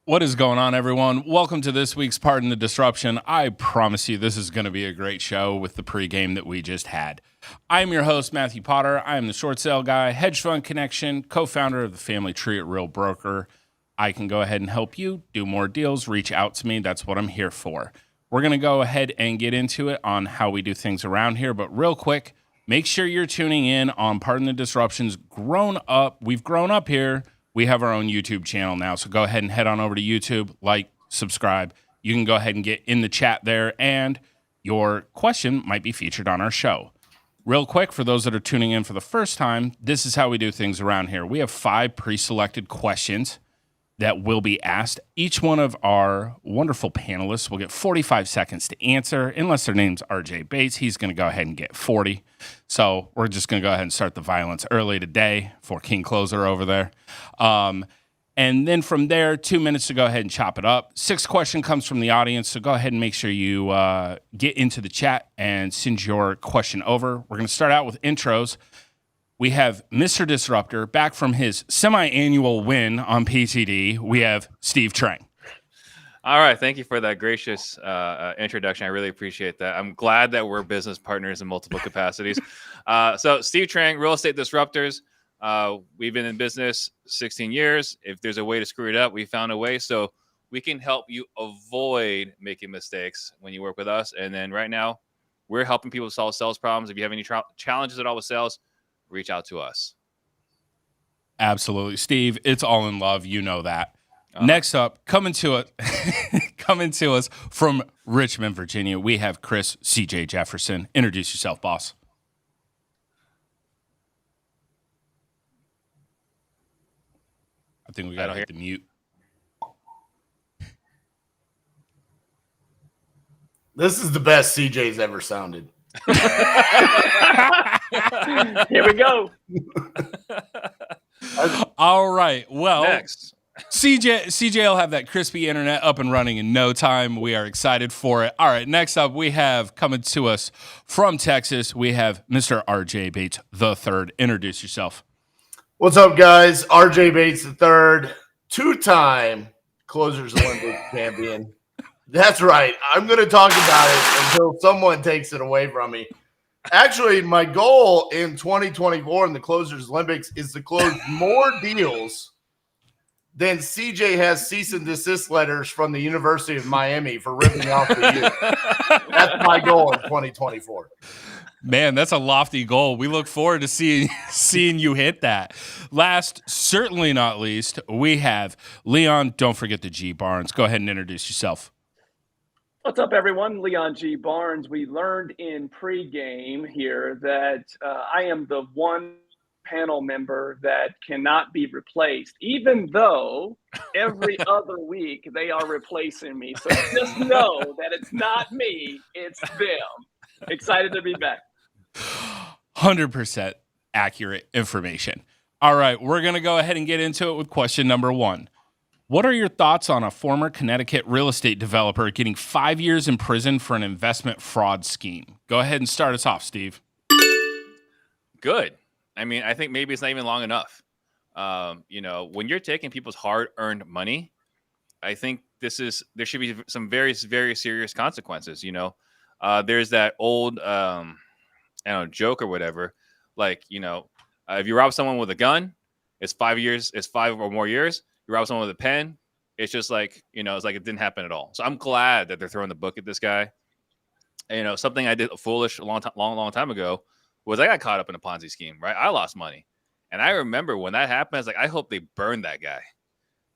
What is going on, everyone? Welcome to this week's Pardon the Disruption. I promise you this is going to be a great show with the pregame that we just had. I'm your host, Matthew Potter. I am the short sale guy, hedge fund connection, co-founder of the family tree at Real Broker. I can go ahead and help you do more deals. Reach out to me. That's what I'm here for. We're going to go ahead and get into it on how we do things around here. But real quick, make sure you're tuning in on Pardon the Disruption's Grown Up. We've grown up here. We have our own YouTube channel now, so go ahead and head on over to YouTube, like, subscribe. You can go ahead and get in the chat there, and your question might be featured on our show. Real quick, for those that are tuning in for the first time, this is how we do things around here. We have 5 pre-selected questions that will be asked. Each one of our wonderful panelists will get 45 seconds to answer. Unless their name's RJ Bates, he's going to go ahead and get 40. So we're just going to go ahead and start the violence early today for King Closer over there. And then from there, 2 minutes to go ahead and chop it up. 6th question comes from the audience, so go ahead and make sure you get into the chat and send your question over. We're going to start out with intros. We have Mr. Disruptor back from his semi-annual win on PTD. We have Steve Trang. All right. Thank you for that gracious introduction. I really appreciate that. I'm glad that we're business partners in multiple capacities. So Steve Trang, Real Estate Disruptors. We've been in business 16 years. If there's a way to screw it up, we found a way. So we can help you avoid making mistakes when you work with us. And then right now, we're helping people solve sales problems. If you have any challenges at all with sales, reach out to us. Absolutely. Steve, it's all in love. You know that. Next up, coming to us from Richmond, Virginia, we have Chris CJ Jefferson. Introduce yourself, boss. I think we got to hit the mute. This is the best CJ's ever sounded. Here we go. All right. Well, next. CJ will have that crispy internet up and running in no time. We are excited for it. All right. Next up, we have coming to us from Texas, we have Mr. RJ Bates III. Introduce yourself. What's up, guys? RJ Bates III, 2-time Closers Olympic champion. That's right. I'm going to talk about it until someone takes it away from me. Actually, my goal in 2024 in the Closers Olympics is to close more deals than CJ has cease and desist letters from the University of Miami for ripping off the youth. That's my goal in 2024. Man, that's a lofty goal. We look forward to seeing you hit that. Last, certainly not least, we have Leon. Don't forget the G Barnes. Go ahead and introduce yourself. What's up, everyone? Leon G. Barnes. We learned in pregame here that I am the one panel member that cannot be replaced, even though every other week they are replacing me. So just know that it's not me, it's them. Excited to be back. 100% accurate information. All right, we're going to go ahead and get into it with question number 1. What are your thoughts on a former Connecticut real estate developer getting 5 years in prison for an investment fraud scheme? Go ahead and start us off, Steve. Good. I mean, I think maybe it's not even long enough. When you're taking people's hard-earned money, I think there should be some very, very serious consequences. There's that old, joke or whatever. Like, if you rob someone with a gun, it's 5 years. It's 5 or more years. You rob someone with a pen, it's just like, it's like it didn't happen at all. So I'm glad that they're throwing the book at this guy. And, something I did foolish a long time ago was I got caught up in a Ponzi scheme, right? I lost money. And I remember when that happened, I was like, I hope they burn that guy,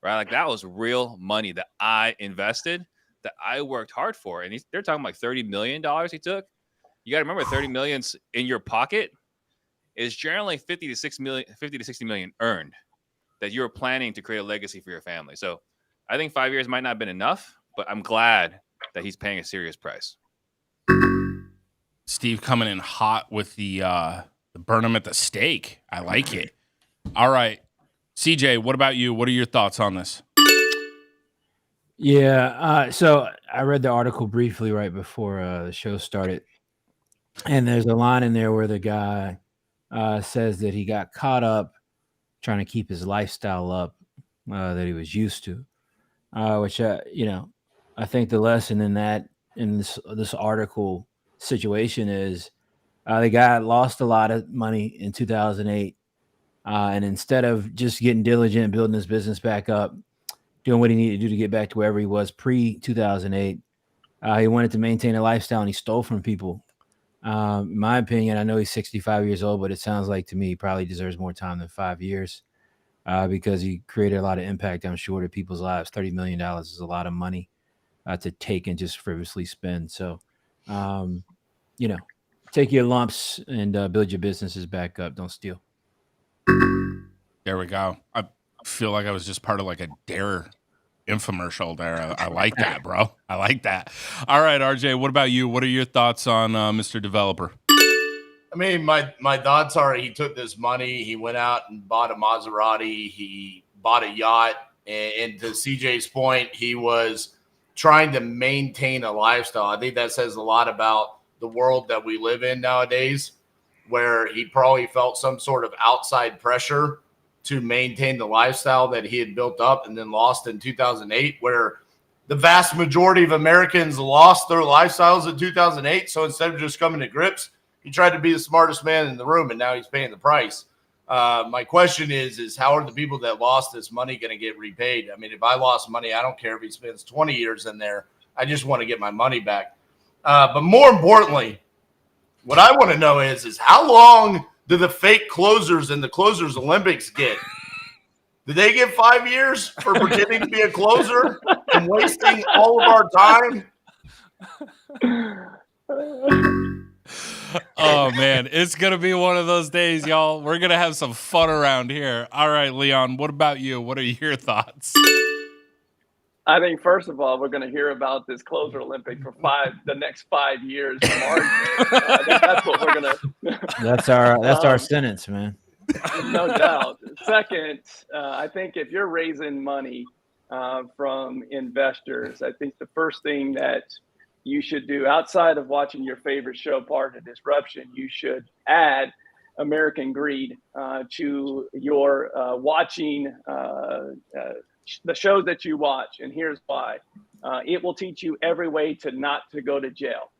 right? Like that was real money that I invested, that I worked hard for. And they're talking like $30 million he took. You got to remember, 30 million's in your pocket is generally 50 to 60 million earned that you're planning to create a legacy for your family. So I think 5 years might not have been enough, but I'm glad that he's paying a serious price. Steve coming in hot with the burn him at the stake. I like it. All right. CJ, what about you? What are your thoughts on this? Yeah. So I read the article briefly right before the show started. And there's a line in there where the guy says that he got caught up trying to keep his lifestyle up that he was used to. which I think the lesson in this article situation is the guy lost a lot of money in 2008, and instead of just getting diligent and building his business back up, doing what he needed to do to get back to wherever he was pre 2008, he wanted to maintain a lifestyle and he stole from people. In my opinion, I know he's 65 years old, but it sounds like to me he probably deserves more time than 5 years because he created a lot of impact, I'm sure, to people's lives. $30 million is a lot of money to take and just frivolously spend. So, take your lumps and build your businesses back up. Don't steal. There we go. I feel like I was just part of like a Dare infomercial there. I like that, bro. I like that. All right, RJ, what about you? What are your thoughts on Mr. Developer? I mean, my thoughts are he took this money, he went out and bought a Maserati, he bought a yacht, and to CJ's point, he was trying to maintain a lifestyle. I think that says a lot about the world that we live in nowadays, where he probably felt some sort of outside pressure to maintain the lifestyle that he had built up and then lost in 2008, where the vast majority of Americans lost their lifestyles in 2008. So instead of just coming to grips, he tried to be the smartest man in the room, and now he's paying the price. My question is how are the people that lost this money going to get repaid? I mean, if I lost money, I don't care if he spends 20 years in there. I just want to get my money back. But more importantly, what I want to know is how long do the fake closers in the Closers Olympics get? Do they get 5 years for pretending to be a closer and wasting all of our time? Oh, man. It's going to be one of those days, y'all. We're going to have some fun around here. All right, Leon, what about you? What are your thoughts? I think, first of all, we're going to hear about this Closer Olympic for the next 5 years. From I think that's what we're going to. That's our sentence, man. No doubt. Second, I think if you're raising money from investors, I think the first thing that you should do outside of watching your favorite show, Part of Disruption, you should add American Greed to your watching the shows that you watch. And here's why. It will teach you every way to not to go to jail.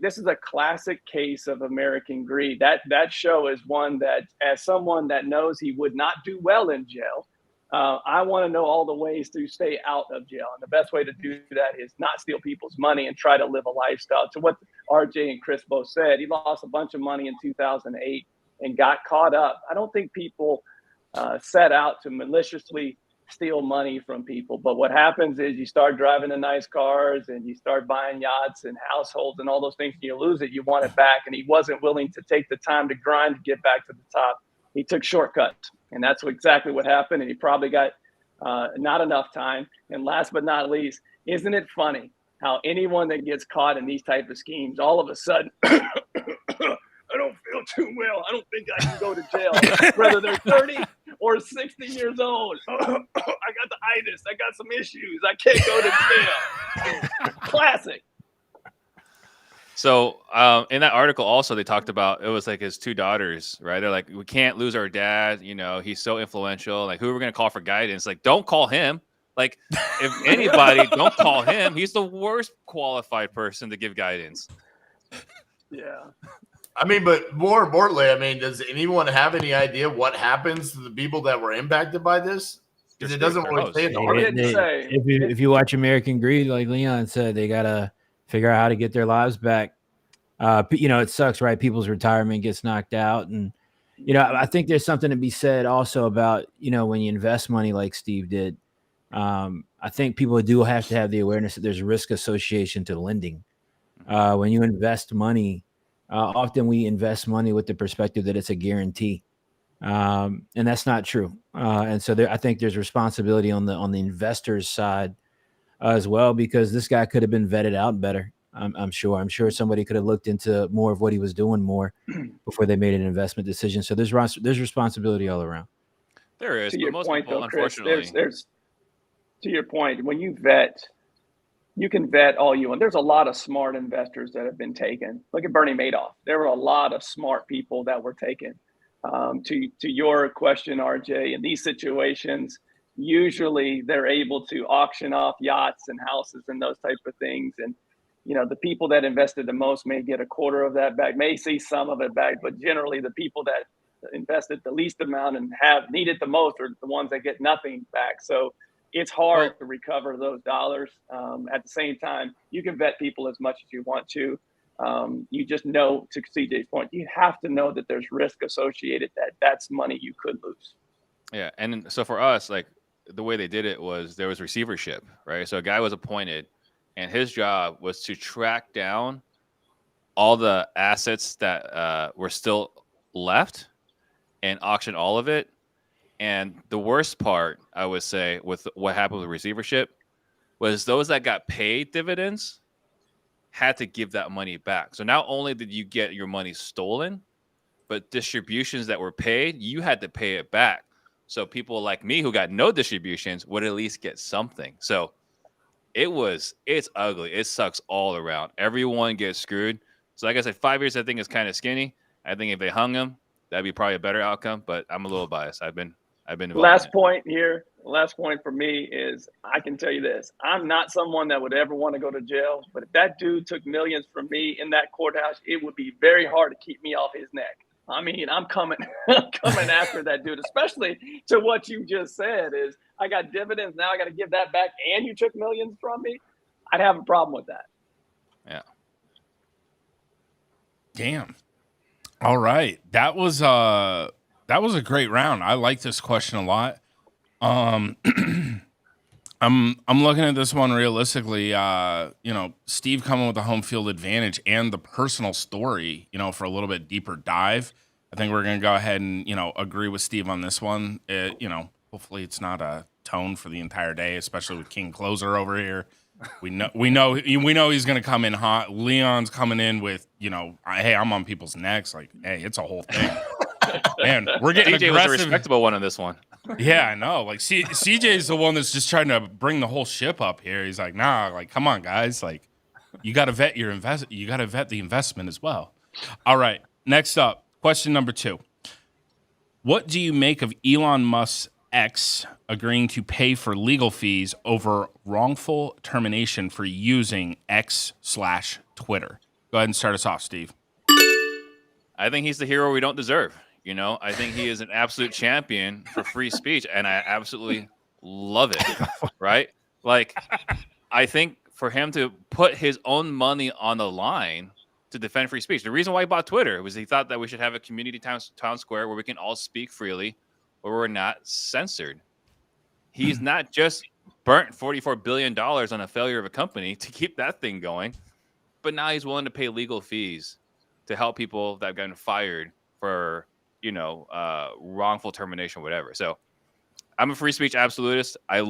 This is a classic case of American Greed. That show is one that, as someone that knows he would not do well in jail, I want to know all the ways to stay out of jail. And the best way to do that is not steal people's money and try to live a lifestyle. To what RJ and Chris both said, he lost a bunch of money in 2008 and got caught up. I don't think people set out to maliciously steal money from people. But what happens is you start driving the nice cars and you start buying yachts and households and all those things, and you lose it. You want it back. And he wasn't willing to take the time to grind to get back to the top. He took shortcuts. And that's exactly what happened. And he probably got not enough time. And last but not least, isn't it funny how anyone that gets caught in these type of schemes, all of a sudden, I don't feel too well. I don't think I can go to jail. Whether they're 30 or 60 years old. I got the itis. I got some issues. I can't go to jail. Classic. So in that article also, they talked about, it was like his two daughters, right? They're like, we can't lose our dad. You know, he's so influential. Like, who are we going to call for guidance? Like, don't call him. Like, if anybody, don't call him. He's the worst qualified person to give guidance. Yeah. I mean, but more importantly, I mean, does anyone have any idea what happens to the people that were impacted by this? Because it doesn't really say in the article. If you watch American Greed, like Leon said, they got to figure out how to get their lives back. It sucks, right? People's retirement gets knocked out. And, I think there's something to be said also about, when you invest money like Steve did, I think people do have to have the awareness that there's risk association to lending. When you invest money, often we invest money with the perspective that it's a guarantee. And that's not true. And so I think there's responsibility on the investor's side as well, because this guy could have been vetted out better. I'm sure somebody could have looked into more of what he was doing more before they made an investment decision. So there's responsibility all around. There is. To your most point, people, though, Chris, unfortunately, there's to your point, when you vet, you can vet all you want. There's a lot of smart investors that have been taken. Look at Bernie Madoff. There were a lot of smart people that were taken. To your question, RJ, in these situations, usually they're able to auction off yachts and houses and those type of things. And, the people that invested the most may get a quarter of that back, may see some of it back, but generally the people that invested the least amount and have needed the most are the ones that get nothing back. So it's hard to recover those dollars. At the same time, you can vet people as much as you want to. You just know, to CJ's point, you have to know that there's risk associated, that's money you could lose. Yeah. And so for us, like the way they did it was there was receivership, right? So a guy was appointed and his job was to track down all the assets that were still left and auction all of it. And the worst part, I would say, with what happened with receivership was those that got paid dividends had to give that money back. So not only did you get your money stolen, but distributions that were paid, you had to pay it back. So people like me who got no distributions would at least get something. So it's ugly. It sucks all around. Everyone gets screwed. So like I said, 5 years I think is kind of skinny. I think if they hung him, that'd be probably a better outcome. But I'm a little biased. I've been involved. Last point for me is I can tell you this. I'm not someone that would ever want to go to jail, but if that dude took millions from me in that courthouse, it would be very hard to keep me off his neck. I mean, I'm coming after that dude, especially to what you just said is I got dividends. Now I got to give that back. And you took millions from me. I'd have a problem with that. Yeah. Damn. All right. That was a great round. I like this question a lot. I'm looking at this one realistically. Steve coming with the home field advantage and the personal story, for a little bit deeper dive. I think we're gonna go ahead and agree with Steve on this one. Hopefully it's not a tone for the entire day, especially with King Closer over here. We know he's gonna come in hot. Leon's coming in with hey, I'm on people's necks. Like, hey, it's a whole thing. Man, we're getting DJ aggressive. was a respectable one on this one. Yeah, I know. Like, CJ is the one that's just trying to bring the whole ship up here. He's like, nah, like, come on, guys. Like, you got to vet you got to vet the investment as well. All right. Next up, question number 2. What do you make of Elon Musk's X agreeing to pay for legal fees over wrongful termination for using X/Twitter? Go ahead and start us off, Steve. I think he's the hero we don't deserve. I think he is an absolute champion for free speech, and I absolutely love it, right? Like, I think for him to put his own money on the line to defend free speech. The reason why he bought Twitter was he thought that we should have a community town square where we can all speak freely, where we're not censored. He's not just burnt $44 billion on a failure of a company to keep that thing going, but now he's willing to pay legal fees to help people that have gotten fired for wrongful termination, whatever. So I'm a free speech absolutist. I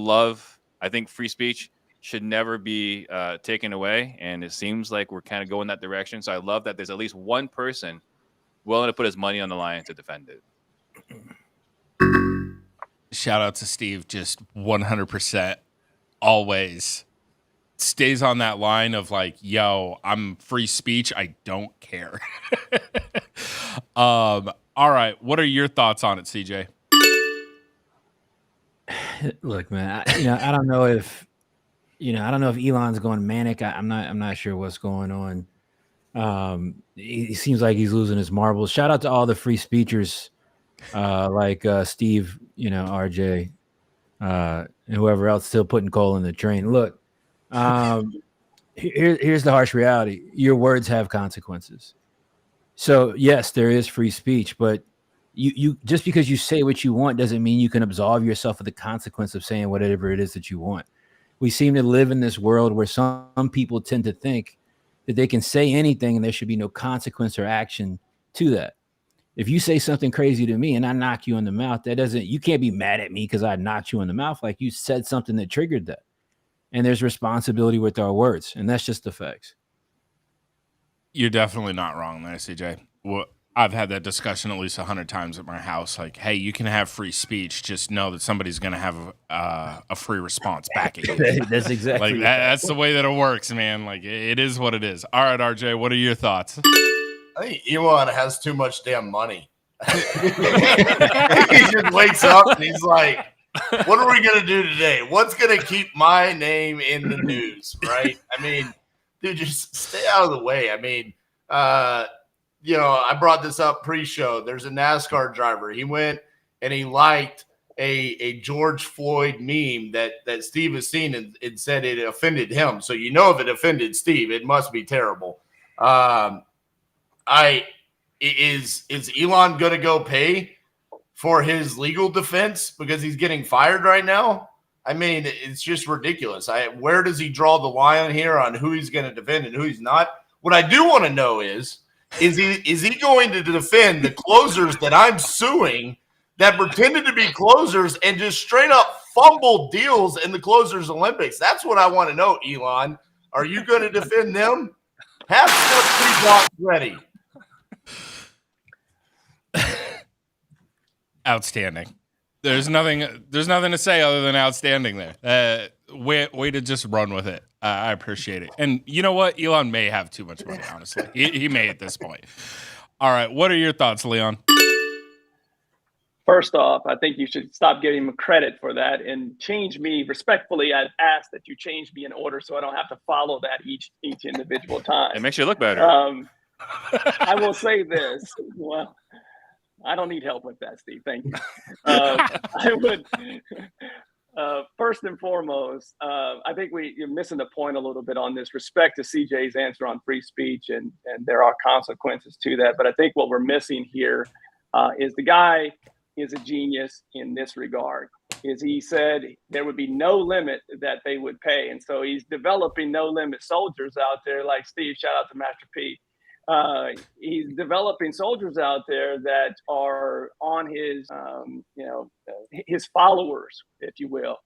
think free speech should never be taken away. And it seems like we're kind of going that direction. So I love that there's at least one person willing to put his money on the line to defend it. Shout out to Steve. Just 100% always stays on that line of like, yo, I'm free speech. I don't care. All right. What are your thoughts on it, CJ? Look, man, I don't know if Elon's going manic. I'm not sure what's going on. He seems like he's losing his marbles. Shout out to all the free speechers, like Steve, RJ, and whoever else still putting coal in the train. Look, here's the harsh reality. Your words have consequences. So yes, there is free speech, but you just because you say what you want doesn't mean you can absolve yourself of the consequence of saying whatever it is that you want. We seem to live in this world where some people tend to think that they can say anything and there should be no consequence or action to that. If you say something crazy to me and I knock you in the mouth, you can't be mad at me because I knocked you in the mouth. Like, you said something that triggered that. And there's responsibility with our words, and that's just the facts. You're definitely not wrong there, CJ. Well, I've had that discussion at least 100 times at my house. Like, hey, you can have free speech. Just know that somebody's going to have a free response back at you. That's exactly like that's the way that it works, man. Like, it is what it is. All right, RJ, what are your thoughts? I think Elon has too much damn money. He just wakes up and he's like, What are we gonna do today? What's gonna keep my name in the news, right? I mean, dude, just stay out of the way. I mean, I brought this up pre-show. There's a NASCAR driver. He went and he liked a George Floyd meme that Steve has seen and said it offended him. So if it offended Steve, it must be terrible. Is Elon gonna go pay for his legal defense because he's getting fired right now? I mean, it's just ridiculous. Where does he draw the line here on who he's going to defend and who he's not? What I do want to know is he going to defend the closers that I'm suing that pretended to be closers and just straight up fumbled deals in the Closers Olympics? That's what I want to know, Elon. Are you going to defend them? Have step 3 blocks ready. Outstanding. There's nothing to say other than outstanding there. Way to just run with it. I appreciate it. And you know what? Elon may have too much money, honestly. He may at this point. All right. What are your thoughts, Leon? First off, I think you should stop giving him credit for that and change me. Respectfully, I'd ask that you change me in order so I don't have to follow that each individual time. It makes you look better. I will say this. Well, I don't need help with that, Steve. Thank you. I would, first and foremost, I think you're missing the point a little bit on this. Respect to CJ's answer on free speech, and there are consequences to that. But I think what we're missing here is the guy is a genius in this regard. Is he said there would be no limit that they would pay. And so he's developing no limit soldiers out there like Steve. Shout out to Master P. He's developing soldiers out there that are on his, his followers, if you will.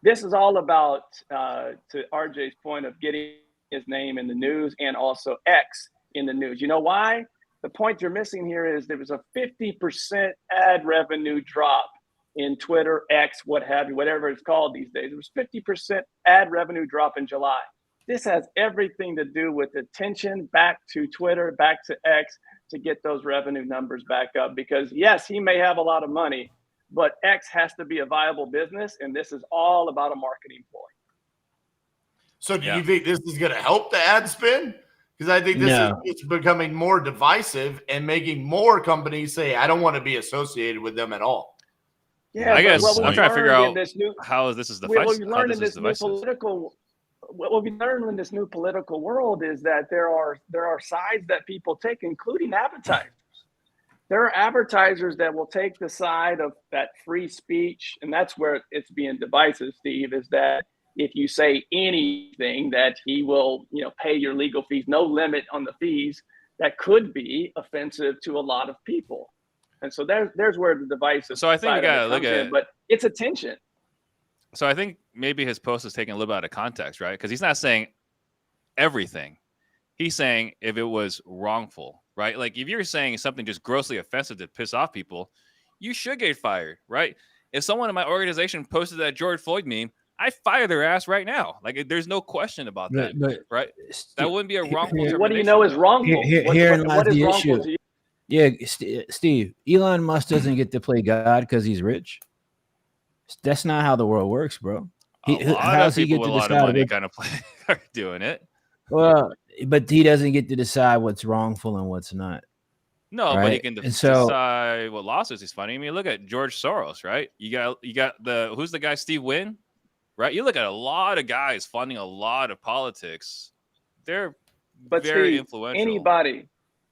This is all about, to RJ's point of getting his name in the news and also X in the news. You know why? The point you're missing here is there was a 50% ad revenue drop in Twitter, X, what have you, whatever it's called these days. It was 50% ad revenue drop in July. This has everything to do with attention back to Twitter, back to X, to get those revenue numbers back up. Because yes, he may have a lot of money, but X has to be a viable business, and this is all about a marketing ploy. So do you think this is going to help the ad spin? Because I think it's becoming more divisive and making more companies say, I don't want to be associated with them at all. Yeah, I guess I'm trying to figure out how this is the what we learned in this new political. What we learned in this new political world is that there are sides that people take, including advertisers. There are advertisers that will take the side of that free speech, and that's where it's being divisive, Steve, is that if you say anything that he will, pay your legal fees, no limit on the fees, that could be offensive to a lot of people. And so there's where the divisive. So I think we got to look at it, but it's attention. So I think maybe his post is taken a little bit out of context, right? Because he's not saying everything. He's saying if it was wrongful, right? Like if you're saying something just grossly offensive to piss off people, you should get fired, right? If someone in my organization posted that George Floyd meme, I fire their ass right now. Like there's no question about that, right? That wouldn't be a wrongful termination. What do you know is wrongful? Herein lies the issue. Yeah, Steve, Elon Musk doesn't get to play God because he's rich. That's not how the world works, bro. How's he get to decide? Kind of play are doing it. Well, but he doesn't get to decide what's wrongful and what's not. No, right? But he can decide what lawsuits he's funding. I mean, look at George Soros, right? You got who's the guy, Steve Wynn, right? You look at a lot of guys funding a lot of politics. They're very influential.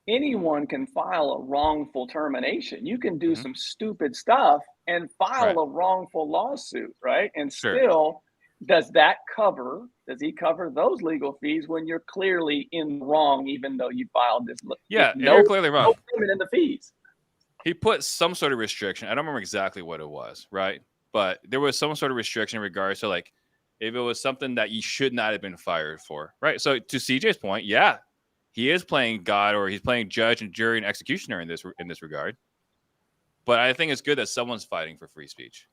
Anyone can file a wrongful termination. You can do some stupid stuff and file a wrongful lawsuit, right? And still, does he cover those legal fees when you're clearly in the wrong, even though you filed this? You're clearly wrong. No payment in the fees. He put some sort of restriction. I don't remember exactly what it was, right? But there was some sort of restriction in regards to like, if it was something that you should not have been fired for, right? So to CJ's point, he is playing God, or he's playing judge and jury and executioner in this regard. But I think it's good that someone's fighting for free speech.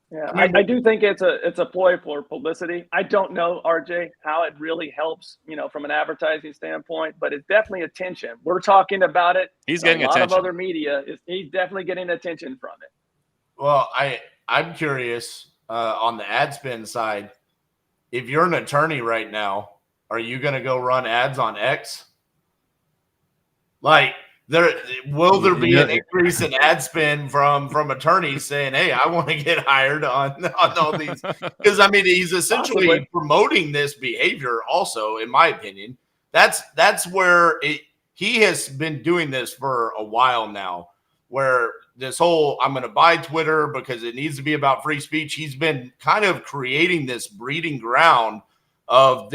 Yeah, I do think it's a ploy for publicity. I don't know, RJ, how it really helps, from an advertising standpoint, but it's definitely attention. We're talking about it. He's getting attention. A lot attention. of other media he's definitely getting attention from it. Well, I'm curious on the ad spend side. If you're an attorney right now, are you going to go run ads on X? Like, will there be an increase in ad spend from attorneys saying, "Hey, I want to get hired on all these"? Because I mean, he's essentially promoting this behavior. Also, in my opinion, that's where he has been doing this for a while now. Where this whole I'm going to buy Twitter because it needs to be about free speech. He's been kind of creating this breeding ground of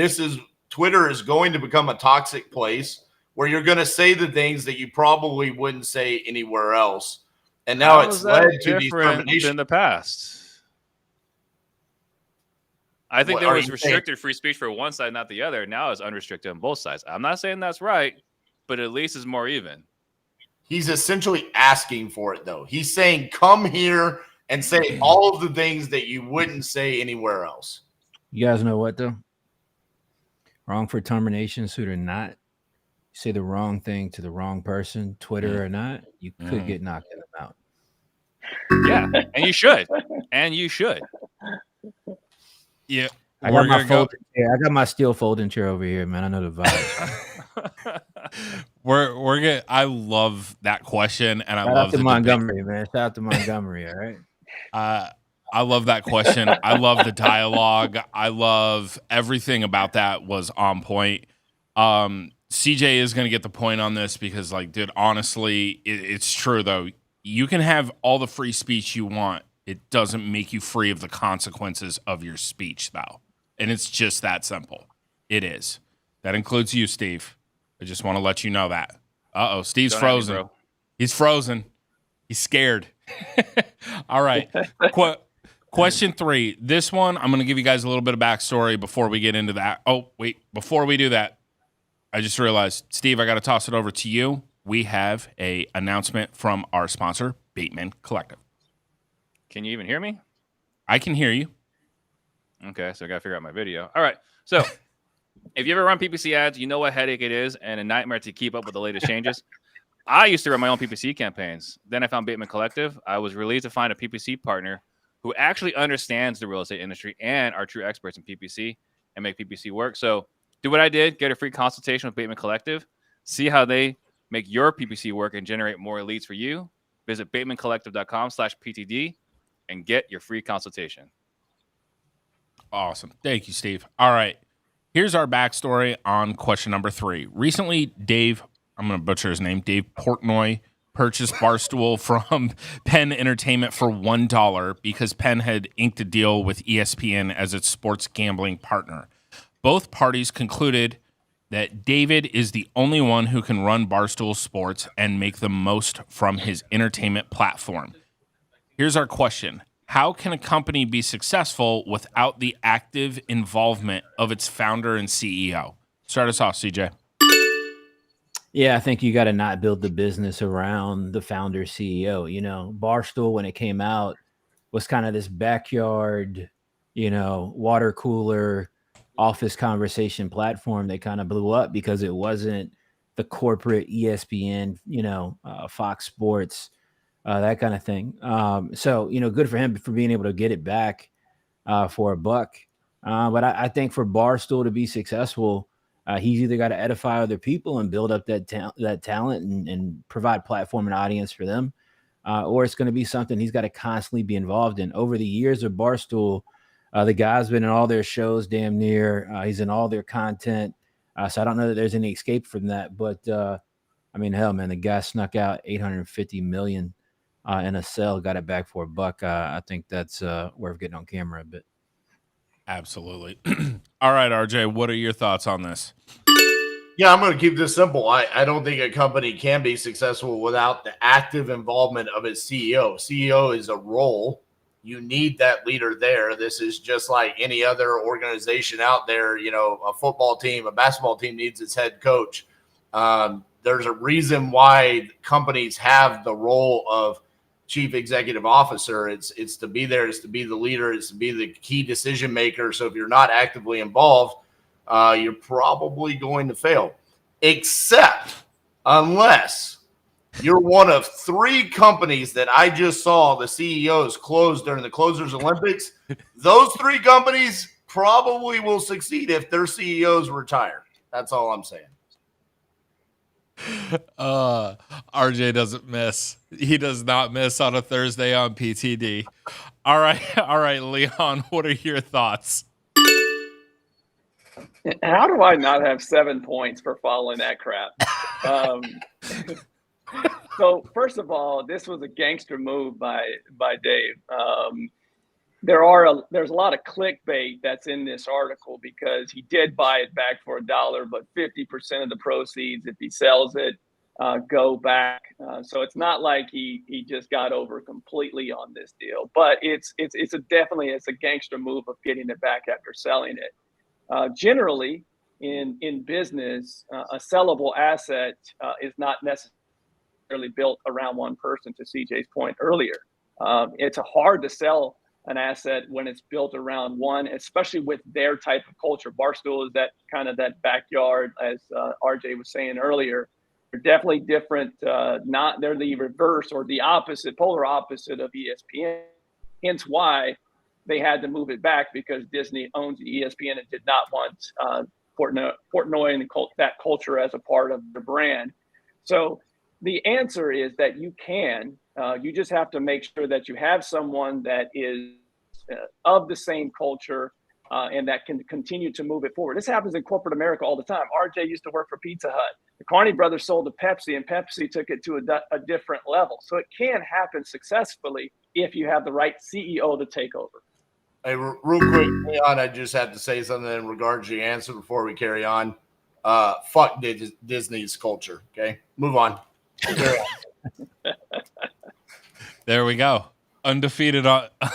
Twitter is going to become a toxic place where you're going to say the things that you probably wouldn't say anywhere else. And now it's led to these terminations in the past. I think there was restricted free speech for one side, not the other. Now it's unrestricted on both sides. I'm not saying that's right, but at least it's more even. He's essentially asking for it, though. He's saying, come here and say all of the things that you wouldn't say anywhere else. You guys know what, though? Wrong for termination suit or not, say the wrong thing to the wrong person, Twitter or not, you could get knocked out. Yeah, and you should. And you should. Yeah. I got my steel folding chair over here, man. I know the vibe. we're good. I love that question, and I love the Montgomery, man. Shout out to Montgomery, all right? I love that question. I love the dialogue. I love everything about that was on point. CJ is going to get the point on this because, like, dude, honestly, it's true, though. You can have all the free speech you want. It doesn't make you free of the consequences of your speech, though. And it's just that simple. It is. That includes you, Steve. I just want to let you know that. Uh-oh, Steve's frozen. He's frozen. He's scared. All right. Question 3. This one, I'm going to give you guys a little bit of backstory before we get into that. Oh, wait. Before we do that, I just realized, Steve, I got to toss it over to you. We have a announcement from our sponsor, Bateman Collective. Can you even hear me? I can hear you. Okay, so I got to figure out my video. All right. So if you ever run PPC ads, you know what headache it is and a nightmare to keep up with the latest changes. I used to run my own PPC campaigns. Then I found Bateman Collective. I was relieved to find a PPC partner who actually understands the real estate industry and are true experts in PPC and make PPC work. So do what I did. Get a free consultation with Bateman Collective. See how they make your PPC work and generate more leads for you. Visit batemancollective.com/PTD and get your free consultation. Awesome. Thank you, Steve. All right. Here's our backstory on question number 3. Recently, Dave, I'm going to butcher his name, Dave Portnoy, purchased Barstool from Penn Entertainment for $1 because Penn had inked a deal with ESPN as its sports gambling partner. Both parties concluded that David is the only one who can run Barstool Sports and make the most from his entertainment platform. Here's our question. How can a company be successful without the active involvement of its founder and CEO? Start us off, CJ. Yeah, I think you got to not build the business around the founder CEO. You know, Barstool, when it came out, was kind of this backyard, water cooler, office conversation platform that kind of blew up because it wasn't the corporate ESPN, Fox Sports, that kind of thing. So, good for him for being able to get it back for $1. But I think for Barstool to be successful, he's either got to edify other people and build up that talent and provide platform and audience for them, or it's going to be something he's got to constantly be involved in. Over the years of Barstool, the guy's been in all their shows damn near. He's in all their content. So I don't know that there's any escape from that. But, hell, man, the guy snuck out $850 million in a sale, got it back for $1. I think that's worth getting on camera a bit. Absolutely. All right, RJ, what are your thoughts on this? Yeah, I'm going to keep this simple. I don't think a company can be successful without the active involvement of its CEO. CEO is a role. You need that leader there. This is just like any other organization out there. A football team, a basketball team needs its head coach. There's a reason why companies have the role of chief executive officer. It's to be there. It's to be the leader. It's to be the key decision maker. So if you're not actively involved, you're probably going to fail, except unless You're one of 3 companies that I just saw the CEOs close during the Closers Olympics. Those 3 companies probably will succeed if their CEOs retire. That's all I'm saying. RJ doesn't miss. He does not miss on a Thursday on PTD. All right, Leon, what are your thoughts? How do I not have 7 points for following that crap? So first of all, this was a gangster move by Dave. There's a lot of clickbait that's in this article because he did buy it back for $1, but 50% of the proceeds, if he sells it, go back. So it's not like he just got over completely on this deal, but it's definitely a gangster move of getting it back after selling it. Generally, in business, a sellable asset is not necessarily built around one person. To CJ's point earlier, it's hard to sell an asset when it's built around one, especially with their type of culture. Barstool is that kind of that backyard, as RJ was saying earlier. They're definitely different. They're the reverse or the opposite, polar opposite of ESPN. Hence why they had to move it back, because Disney owns ESPN and did not want Portnoy and that culture as a part of the brand. So the answer is that you can. You just have to make sure that you have someone that is of the same culture and that can continue to move it forward. This happens in corporate America all the time. RJ used to work for Pizza Hut. The Carney brothers sold to Pepsi, and Pepsi took it to a different level. So it can happen successfully if you have the right CEO to take over. Hey, real quick, Leon, I just have to say something in regards to your answer before we carry on. Fuck Disney's culture, okay? Move on. There we go. Undefeated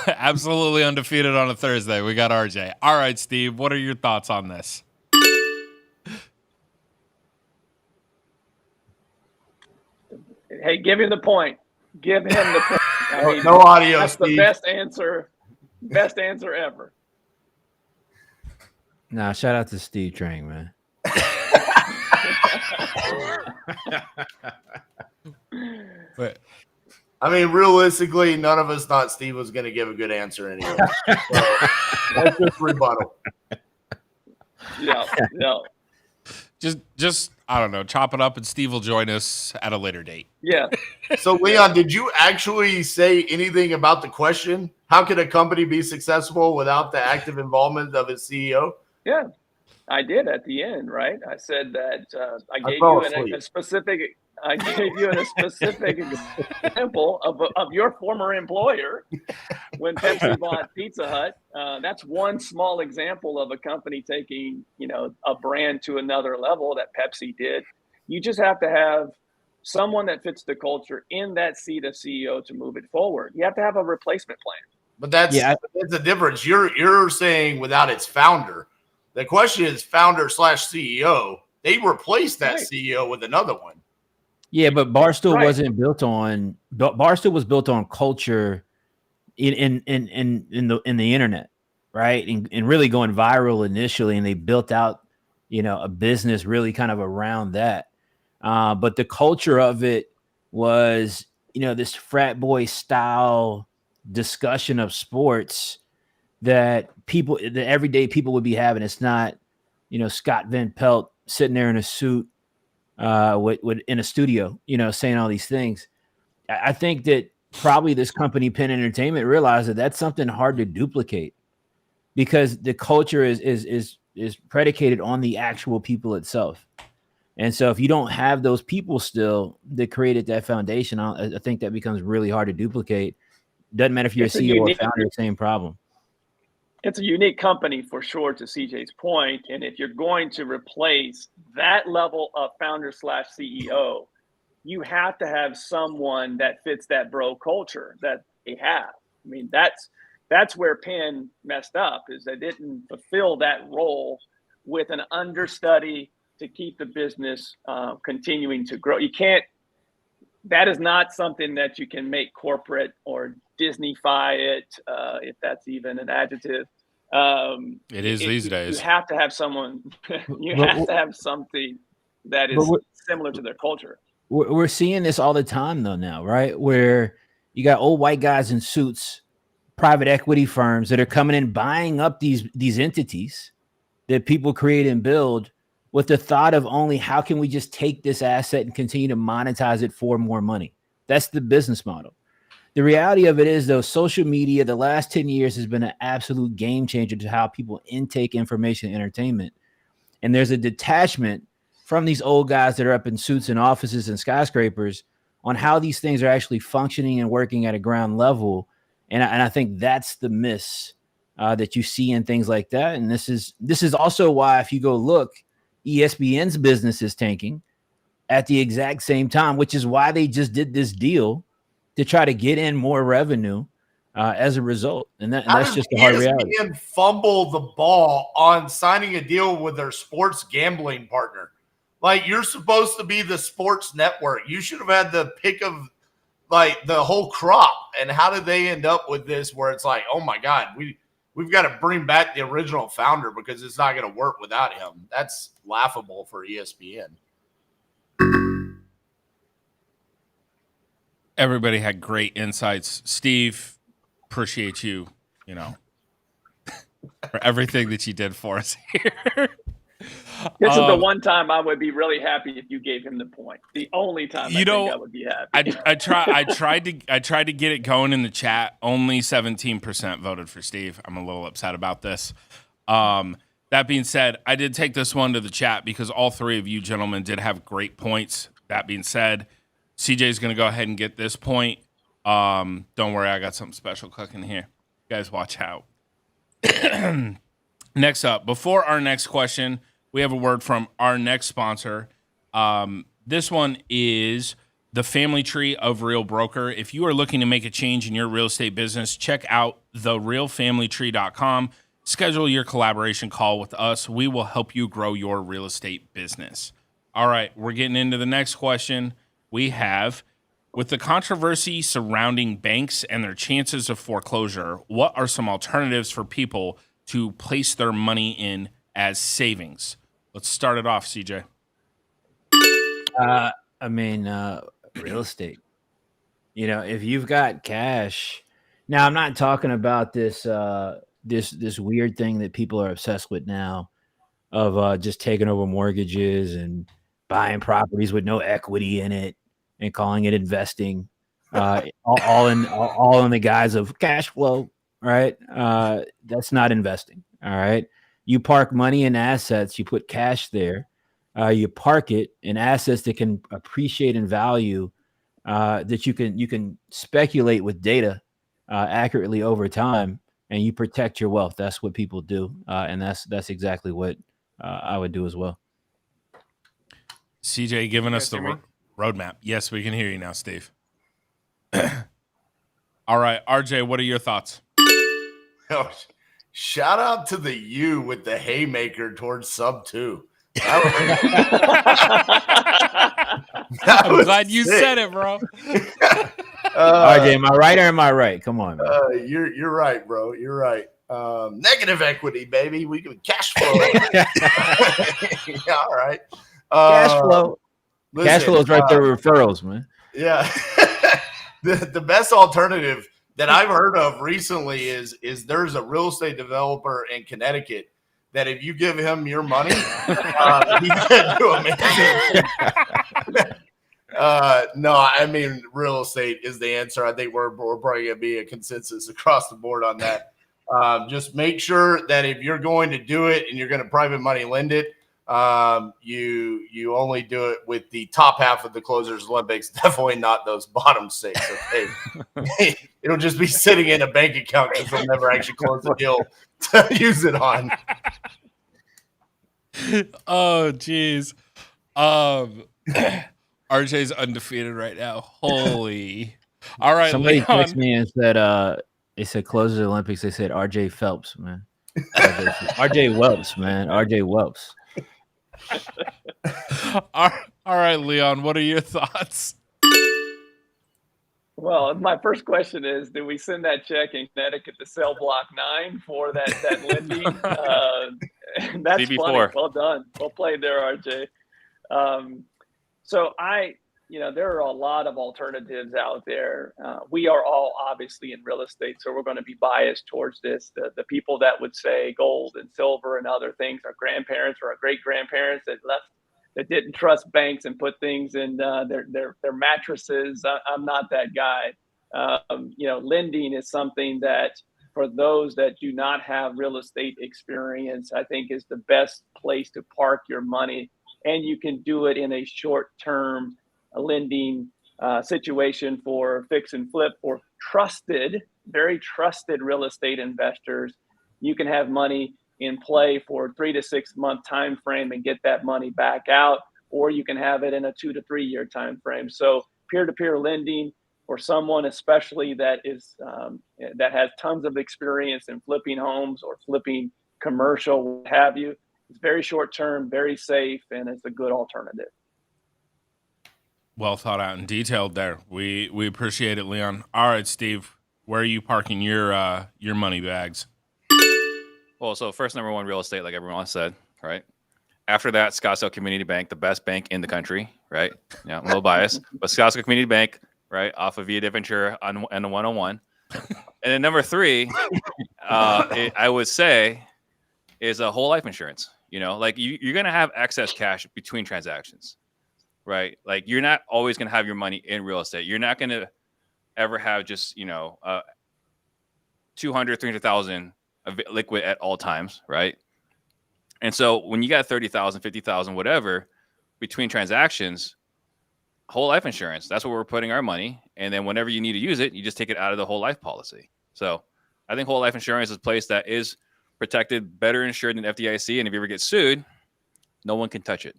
absolutely undefeated on a Thursday. We got RJ. All right, Steve, what are your thoughts on this? Hey, give him the point. Give him the point. I mean, no audio, that's Steve. The best answer ever. Nah, shout out to Steve Trang, man. But I mean, realistically, none of us thought Steve was going to give a good answer anyway. So that's just rebuttal. Yeah. just I don't know, chop it up, and Steve will join us at a later date. Yeah. So, Leon, did you actually say anything about the question? How can a company be successful without the active involvement of its CEO? Yeah, I did at the end, right? I said that I gave you a specific. I gave you a specific example of your former employer when Pepsi bought Pizza Hut. That's one small example of a company taking, a brand to another level that Pepsi did. You just have to have someone that fits the culture in that seat of CEO to move it forward. You have to have a replacement plan. But that's the difference. You're saying without its founder. The question is founder/CEO. They replaced that CEO with another one. Yeah, but Barstool wasn't built on. Barstool was built on culture in the internet, right? And really going viral initially, and they built out, a business really kind of around that. But the culture of it was, this frat boy style discussion of sports that everyday people would be having. It's not, Scott Van Pelt sitting there in a suit in a studio, saying all these things. I think that probably this company, Penn Entertainment, realized that that's something hard to duplicate, because the culture is predicated on the actual people itself. And so if you don't have those people still that created that foundation, I think that becomes really hard to duplicate. Doesn't matter if you're a CEO or founder, same problem. It's a unique company for sure, to CJ's point. And if you're going to replace that level of founder/CEO, you have to have someone that fits that bro culture that they have. I mean, that's where Penn messed up, is they didn't fulfill that role with an understudy to keep the business continuing to grow. You can't, that is not something that you can make corporate or Disney-fy it, if that's even an adjective. It is these days. You have to have someone, you have to have something that is similar to their culture. we're seeing this all the time though now, right? Where you got old white guys in suits, private equity firms that are coming in buying up these entities that people create and build with the thought of only how can we just take this asset and continue to monetize it for more money. That's the business model. The reality of it is, though, social media, the last 10 years has been an absolute game changer to how people intake information and entertainment. And there's a detachment from these old guys that are up in suits and offices and skyscrapers on how these things are actually functioning and working at a ground level. And I think that's the miss that you see in things like that. And this is also why, if you go look, ESPN's business is tanking at the exact same time, which is why they just did this deal to try to get in more revenue as a result. And that's just the hard reality. ESPN fumble the ball on signing a deal with their sports gambling partner. Like, you're supposed to be the sports network. You should have had the pick of like the whole crop. And how did they end up with this where it's like, oh my God, we've got to bring back the original founder because it's not going to work without him. That's laughable for ESPN. Everybody had great insights. Steve, appreciate you, for everything that you did for us here. This is the one time I would be really happy if you gave him the point. The only time I think I would be happy. I tried to get it going in the chat. Only 17% voted for Steve. I'm a little upset about this. That being said, I did take this one to the chat because all three of you gentlemen did have great points. That being said, CJ is going to go ahead and get this point. Don't worry, I got something special cooking here. You guys watch out. Next up, before our next question, we have a word from our next sponsor. This one is the family tree of Real Broker. If you are looking to make a change in your real estate business, check out therealfamilytree.com. Schedule your collaboration call with us. We will help you grow your real estate business. All right, we're getting into the next question. We have, with the controversy surrounding banks and their chances of foreclosure, what are some alternatives for people to place their money in as savings? Let's start it off, CJ. Real estate. If you've got cash, now I'm not talking about this this weird thing that people are obsessed with now of just taking over mortgages and buying properties with no equity in it and calling it investing, all in the guise of cash flow, right? That's not investing. All right. You park money in assets, you put cash there, you park it in assets that can appreciate in value, that you can speculate with data accurately over time, and you protect your wealth. That's what people do, and that's exactly what I would do as well. CJ giving us the roadmap. Yes, we can hear you now, Steve. All right, RJ, what are your thoughts? Oh, shout out to the U with the haymaker towards sub 2. I'm glad you said it, bro. RJ, am I right or am I right? Come on, man. You're right, bro. You're right. Negative equity, baby. We can cash flow. Yeah, all right. Cash flow. Listen, cash flow is right there with referrals, man. Yeah. The best alternative that I've heard of recently is there's a real estate developer in Connecticut that if you give him your money, he can do amazing. No, I mean, real estate is the answer. I think we're probably going to be a consensus across the board on that. Just make sure that if you're going to do it and you're going to private money lend it, you only do it with the top half of the Closers Olympics, definitely not those bottom 6. Okay? It'll just be sitting in a bank account because they'll never actually close the deal to use it on. Oh, geez. RJ's undefeated right now. Holy. All right, somebody Leon. texted me and said they said Closers Olympics. They said RJ Phelps, man. RJ Welps, man. RJ Welps. All right, Leon, what are your thoughts? Well, my first question is, do we send that check in Connecticut to cell block 9 for that lending? That's CB4. funny. Well done. Well played there, RJ. So I there are a lot of alternatives out there. We are all obviously in real estate, so we're going to be biased towards this. The people that would say gold and silver and other things, our grandparents or our great grandparents that didn't trust banks and put things in their mattresses. I'm not that guy. Lending is something that, for those that do not have real estate experience, I think is the best place to park your money. And you can do it in a short-term lending situation for fix and flip for very trusted real estate investors. You can have money in play for 3 to 6 month time frame and get that money back out, or you can have it in a 2 to 3 year time frame. So peer-to-peer lending for someone, especially that has tons of experience in flipping homes or flipping commercial, what have you, it's very short term, very safe, and it's a good alternative. Well thought out and detailed there. We appreciate it, Leon. All right, Steve, where are you parking your money bags? Well, so first, number one, real estate, like everyone else said, right? After that, Scottsdale Community Bank, the best bank in the country, right? Yeah, I'm a little biased, but Scottsdale Community Bank, right, off of Via de Ventura and the 101. And then number three, I would say, is a whole life insurance. Like you're going to have excess cash between transactions, right? Like you're not always going to have your money in real estate. You're not going to ever have just, 200, 300,000 liquid at all times, right? And so when you got 30,000, 50,000, whatever, between transactions, whole life insurance, that's where we're putting our money. And then whenever you need to use it, you just take it out of the whole life policy. So I think whole life insurance is a place that is protected, better insured than FDIC. And if you ever get sued, no one can touch it.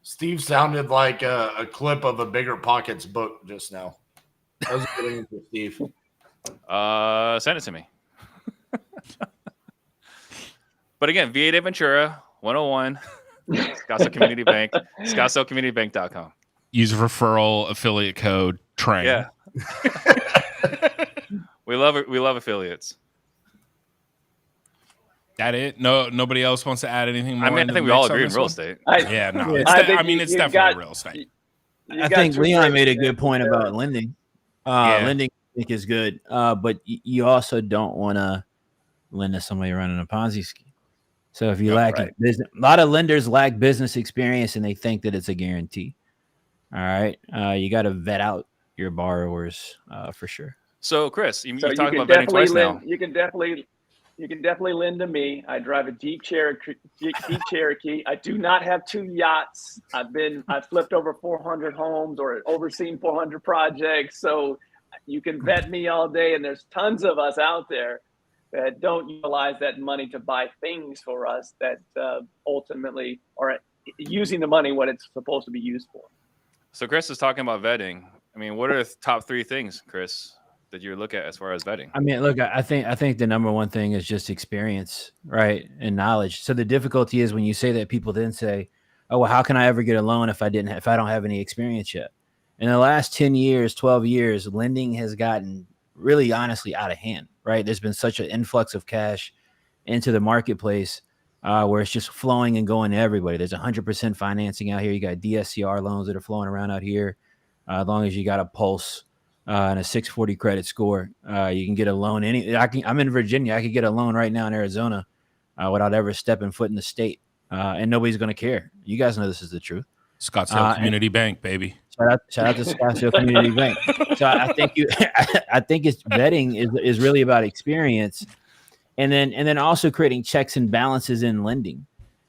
Steve sounded like a clip of a Bigger Pockets book just now. That was a good answer, Steve. Send it to me. But again, VA de Ventura, 101, Scottsdale Community Bank, ScottsdaleCommunityBank.com. Use referral affiliate code Trang. Yeah. We love it. We love affiliates. That it? No, nobody else wants to add anything more. I think we all agree in real estate. It's definitely real estate. I think Leon made a good point about lending. Lending, I think, is good, but you also don't want to lend to somebody running a Ponzi scheme. So if you lack business, a lot of lenders lack business experience and they think that it's a guarantee. All right, you got to vet out your borrowers for sure. So, Chris, you talked about vetting twice now. You can definitely lend to me. I drive a Jeep Cherokee. I do not have 2 yachts. I've flipped over 400 homes or overseen 400 projects. So you can vet me all day. And there's tons of us out there that don't utilize that money to buy things for us that ultimately are using the money what it's supposed to be used for. So Chris is talking about vetting. I mean, what are the top 3 things, Chris, that you look at as far as vetting? I mean, look, I think the number one thing is just experience, right, and knowledge. So the difficulty is when you say that, people then say, "Oh, well, how can I ever get a loan if I don't have any experience yet?" In the last 10 years, 12 years, lending has gotten really, honestly, out of hand, right? There's been such an influx of cash into the marketplace where it's just flowing and going to everybody. There's 100% financing out here. You got DSCR loans that are flowing around out here. As long as you got a pulse and a 640 credit score, you can get a loan. I'm in Virginia. I could get a loan right now in Arizona without ever stepping foot in the state, and nobody's going to care. You guys know this is the truth. Scottsdale Community Bank, baby. Shout out to Scottsdale Community Bank. So I think it's vetting is really about experience, and then also creating checks and balances in lending.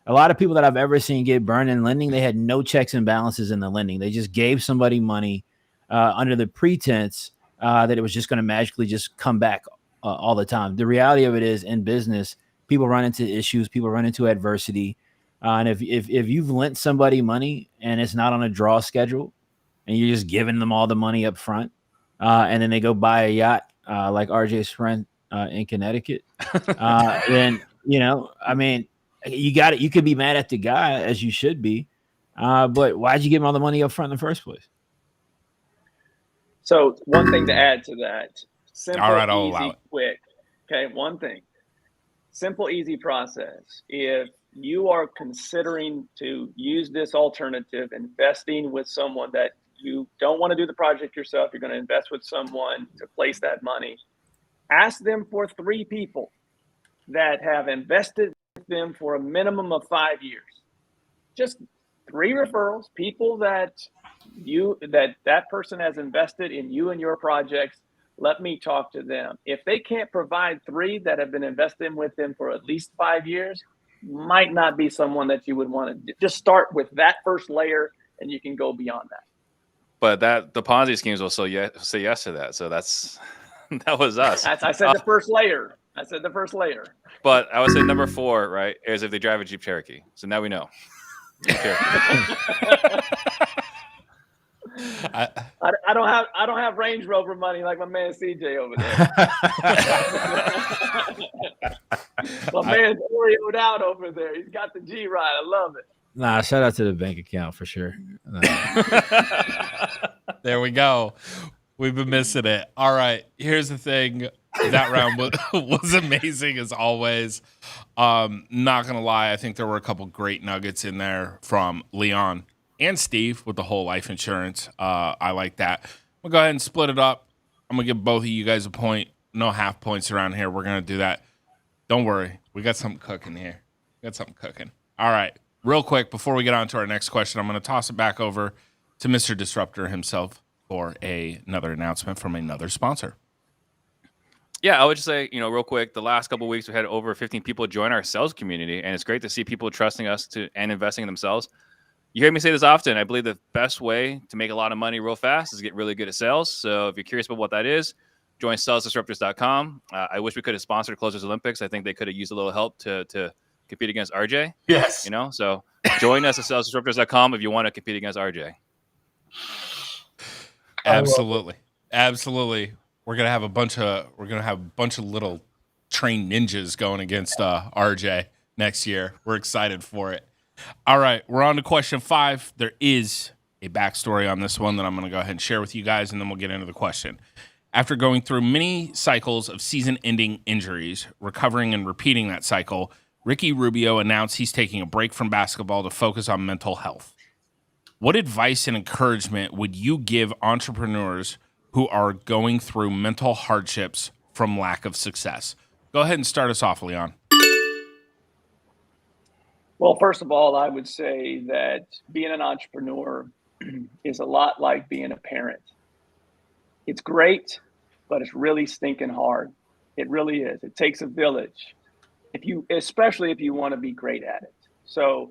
A lot of people that I've ever seen get burned in lending, they had no checks and balances in the lending. They just gave somebody money under the pretense that it was just going to magically just come back all the time. The reality of it is, in business, people run into issues, people run into adversity. And if you've lent somebody money and it's not on a draw schedule and you're just giving them all the money up front and then they go buy a yacht like RJ's friend in Connecticut, then, I mean, you could be mad at the guy, as you should be, but why'd you give him all the money up front in the first place? So one thing to add to that, simple, all right, I'll easy, allow it. quick. Okay, one thing, simple, easy process. If you are considering to use this alternative, investing with someone that you don't want to do the project yourself, you're going to invest with someone to place that money, ask them for 3 people that have invested with them for a minimum of 5 years. Just 3 referrals, people that that person has invested in you and your projects. Let me talk to them. If they can't provide 3 that have been invested with them for at least 5 years, might not be someone that you would want to just start with that first layer, and you can go beyond that. But the Ponzi schemes will say yes to that. So that was us. I said the first layer. I said the first layer. But I would say number 4, right, is if they drive a Jeep Cherokee. So now we know. I don't have Range Rover money like my man CJ over there. My man's Oreo'd out over there. He's got the G ride. I love it. Nah, shout out to the bank account for sure. There we go. We've been missing it. All right. Here's the thing. That round was amazing as always. Not gonna lie, I think there were a couple great nuggets in there from Leon and Steve with the whole life insurance. I like that. We'll go ahead and split it up. I'm gonna give both of you guys a point. No half points around here. We're gonna do that. Don't worry. We got something cooking here. All right. Real quick, before we get on to our next question, I'm gonna toss it back over to Mr. Disruptor himself for another announcement from another sponsor. Yeah, I would just say, real quick, the last couple of weeks we had over 15 people join our sales community, and it's great to see people trusting us and investing in themselves. You hear me say this often. I believe the best way to make a lot of money real fast is to get really good at sales. So if you're curious about what that is, join salesdisruptors.com. I wish we could have sponsored Closers Olympics. I think they could have used a little help to compete against RJ. Yes. So join us at salesdisruptors.com if you want to compete against RJ. Absolutely. We're gonna have a bunch of little trained ninjas going against RJ next year. We're excited for it. All right, we're on to question 5. There is a backstory on this one that I'm gonna go ahead and share with you guys, and then we'll get into the question. After going through many cycles of season-ending injuries, recovering and repeating that cycle, Ricky Rubio announced he's taking a break from basketball to focus on mental health. What advice and encouragement would you give entrepreneurs who are going through mental hardships from lack of success? Go ahead and start us off, Leon. Well, first of all, I would say that being an entrepreneur is a lot like being a parent. It's great, but it's really stinking hard. It really is. It takes a village, especially if you want to be great at it. So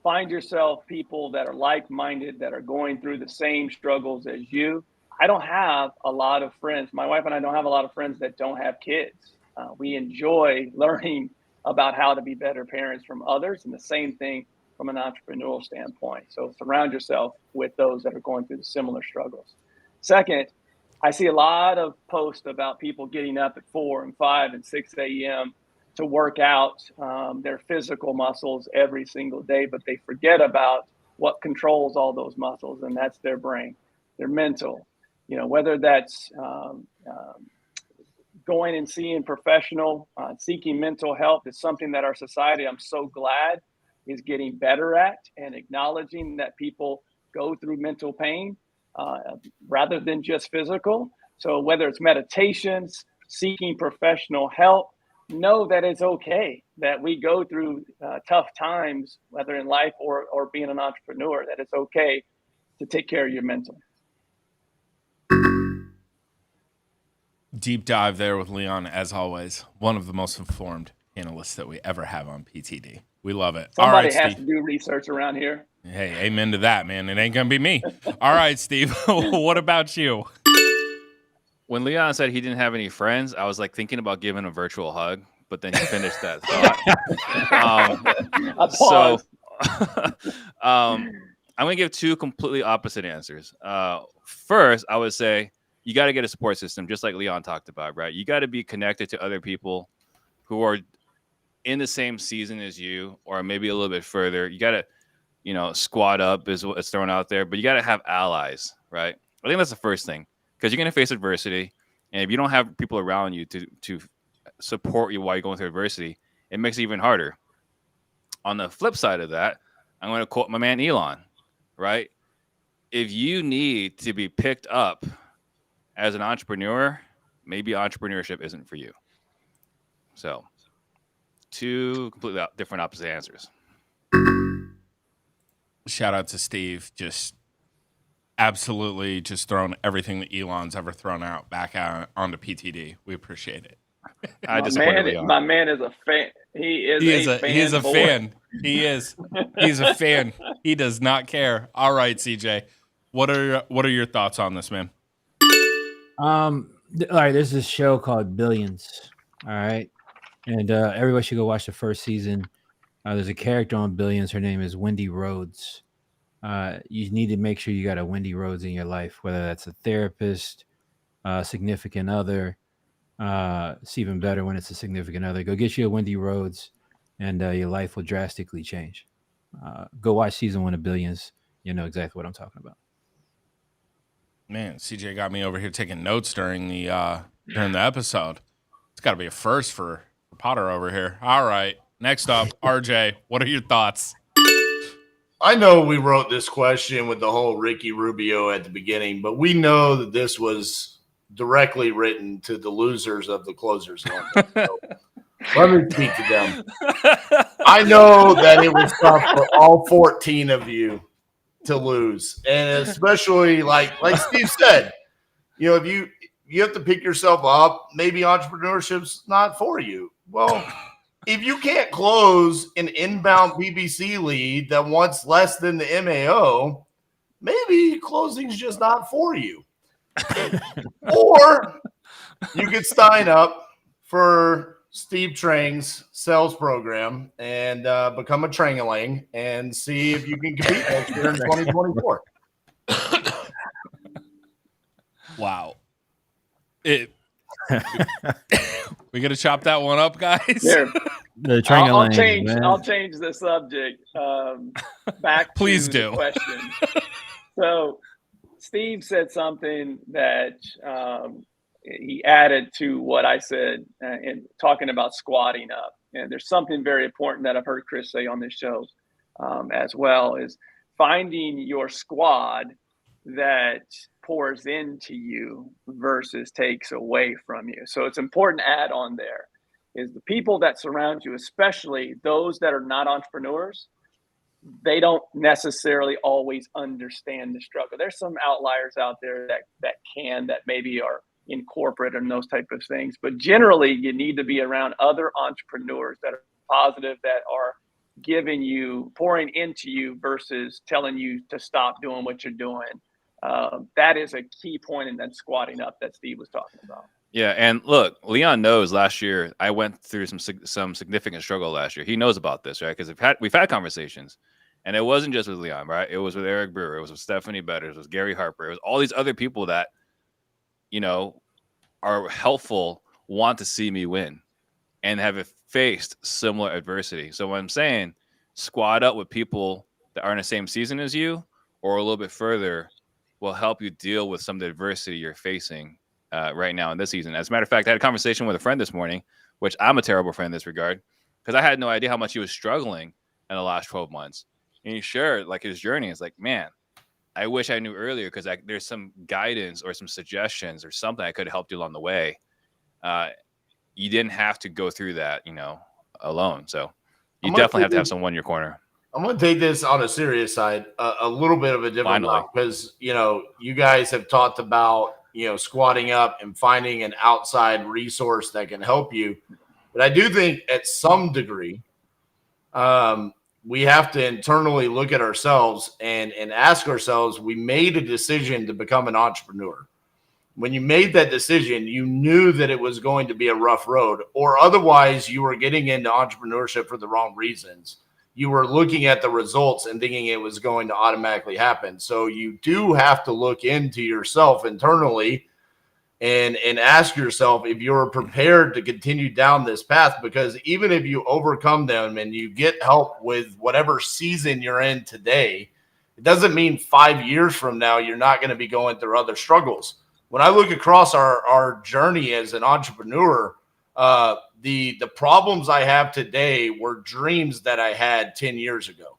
find yourself people that are like-minded, that are going through the same struggles as you. I don't have a lot of friends. My wife and I don't have a lot of friends that don't have kids. We enjoy learning about how to be better parents from others, and the same thing from an entrepreneurial standpoint. So surround yourself with those that are going through the similar struggles. Second, I see a lot of posts about people getting up at 4 and 5 and 6 a.m. to work out their physical muscles every single day, but they forget about what controls all those muscles, and that's their brain, their mental. Whether that's going and seeing professional, seeking mental health is something that our society, I'm so glad, is getting better at, and acknowledging that people go through mental pain rather than just physical. So whether it's meditations, seeking professional help, know that it's okay that we go through tough times, whether in life or being an entrepreneur, that it's okay to take care of your mental. Deep dive there with Leon, as always. One of the most informed analysts that we ever have on PTD. We love it. Somebody has to do research around here. Hey, amen to that, man. It ain't going to be me. All right, Steve. What about you? When Leon said he didn't have any friends, I was like thinking about giving a virtual hug, but then he finished that thought. I'm going to give 2 completely opposite answers. First, I would say you got to get a support system, just like Leon talked about, right? You got to be connected to other people who are in the same season as you, or maybe a little bit further. You got to, squad up is what's thrown out there, but you got to have allies, right? I think that's the first thing, because you're going to face adversity. And if you don't have people around you to support you while you're going through adversity, it makes it even harder. On the flip side of that, I'm going to quote my man Elon, right? If you need to be picked up as an entrepreneur, maybe entrepreneurship isn't for you. So, two completely different opposite answers. Shout out to Steve, just absolutely just throwing everything that Elon's ever thrown out back out onto PTD. We appreciate it. I just supported Leon. My man is a fan. He is a fan. He is. He's a fan. He does not care. All right, CJ. What are your thoughts on this, man? All right, there's this show called Billions. All right. And everybody should go watch the first season. There's a character on Billions. Her name is Wendy Rhodes. You need to make sure you got a Wendy Rhodes in your life, whether that's a therapist, significant other. It's even better when it's a significant other. Go get you a Wendy Rhodes, and your life will drastically change. Go watch season 1 of Billions. You know exactly what I'm talking about. Man, CJ got me over here taking notes during the episode. It's got to be a first for Potter over here. All right. Next up, RJ, what are your thoughts? I know we wrote this question with the whole Ricky Rubio at the beginning, but we know that this was directly written to the losers of the Closers London. So let me speak to them. I know that it was tough for all 14 of you to lose, and especially like Steve said, if you have to pick yourself up, maybe entrepreneurship's not for you. Well, if you can't close an inbound BBC lead that wants less than the MAO, maybe closing's just not for you. Or you could sign up for Steve Trang's sales program and become a Trangaling and see if you can compete next year in 2024. Wow. We gonna chop that one up, guys? Here, The I'll Trangaling, change the subject. Back Please to do. the question. So Steve said something that he added to what I said in talking about squatting up. And there's something very important that I've heard Chris say on this show as well, is finding your squad that pours into you versus takes away from you. So it's important to add on there is the people that surround you, especially those that are not entrepreneurs, they don't necessarily always understand the struggle. There's some outliers out there that maybe are in corporate and those type of things. But generally, you need to be around other entrepreneurs that are positive, that are giving you, pouring into you versus telling you to stop doing what you're doing. That is a key point in that squatting up that Steve was talking about. Yeah, and look, Leon knows last year I went through some significant struggle last year. He knows about this, right? Because we've had conversations, and it wasn't just with Leon, right? It was with Eric Brewer, it was with Stephanie Betters, it was Gary Harper, it was all these other people that, are helpful, want to see me win, and have faced similar adversity. So when I'm saying squad up with people that are in the same season as you, or a little bit further, will help you deal with some of the adversity you're facing right now in this season. As a matter of fact, I had a conversation with a friend this morning, which I'm a terrible friend in this regard, because I had no idea how much he was struggling in the last 12 months. And he shared his journey. It's like, man, I wish I knew earlier, because there's some guidance or some suggestions or something I could have helped you along the way. You didn't have to go through that, alone. So you definitely have to have someone in your corner. I'm going to take this on a serious side, a little bit of a different route, because, you guys have talked about, squatting up and finding an outside resource that can help you. But I do think at some degree, we have to internally look at ourselves and ask ourselves, we made a decision to become an entrepreneur. When you made that decision, you knew that it was going to be a rough road, or otherwise you were getting into entrepreneurship for the wrong reasons. You were looking at the results and thinking it was going to automatically happen. So you do have to look into yourself internally and ask yourself if you're prepared to continue down this path, because even if you overcome them and you get help with whatever season you're in today, it doesn't mean 5 years from now you're not going to be going through other struggles. When I look across our journey as an entrepreneur, the problems I have today were dreams that I had 10 years ago.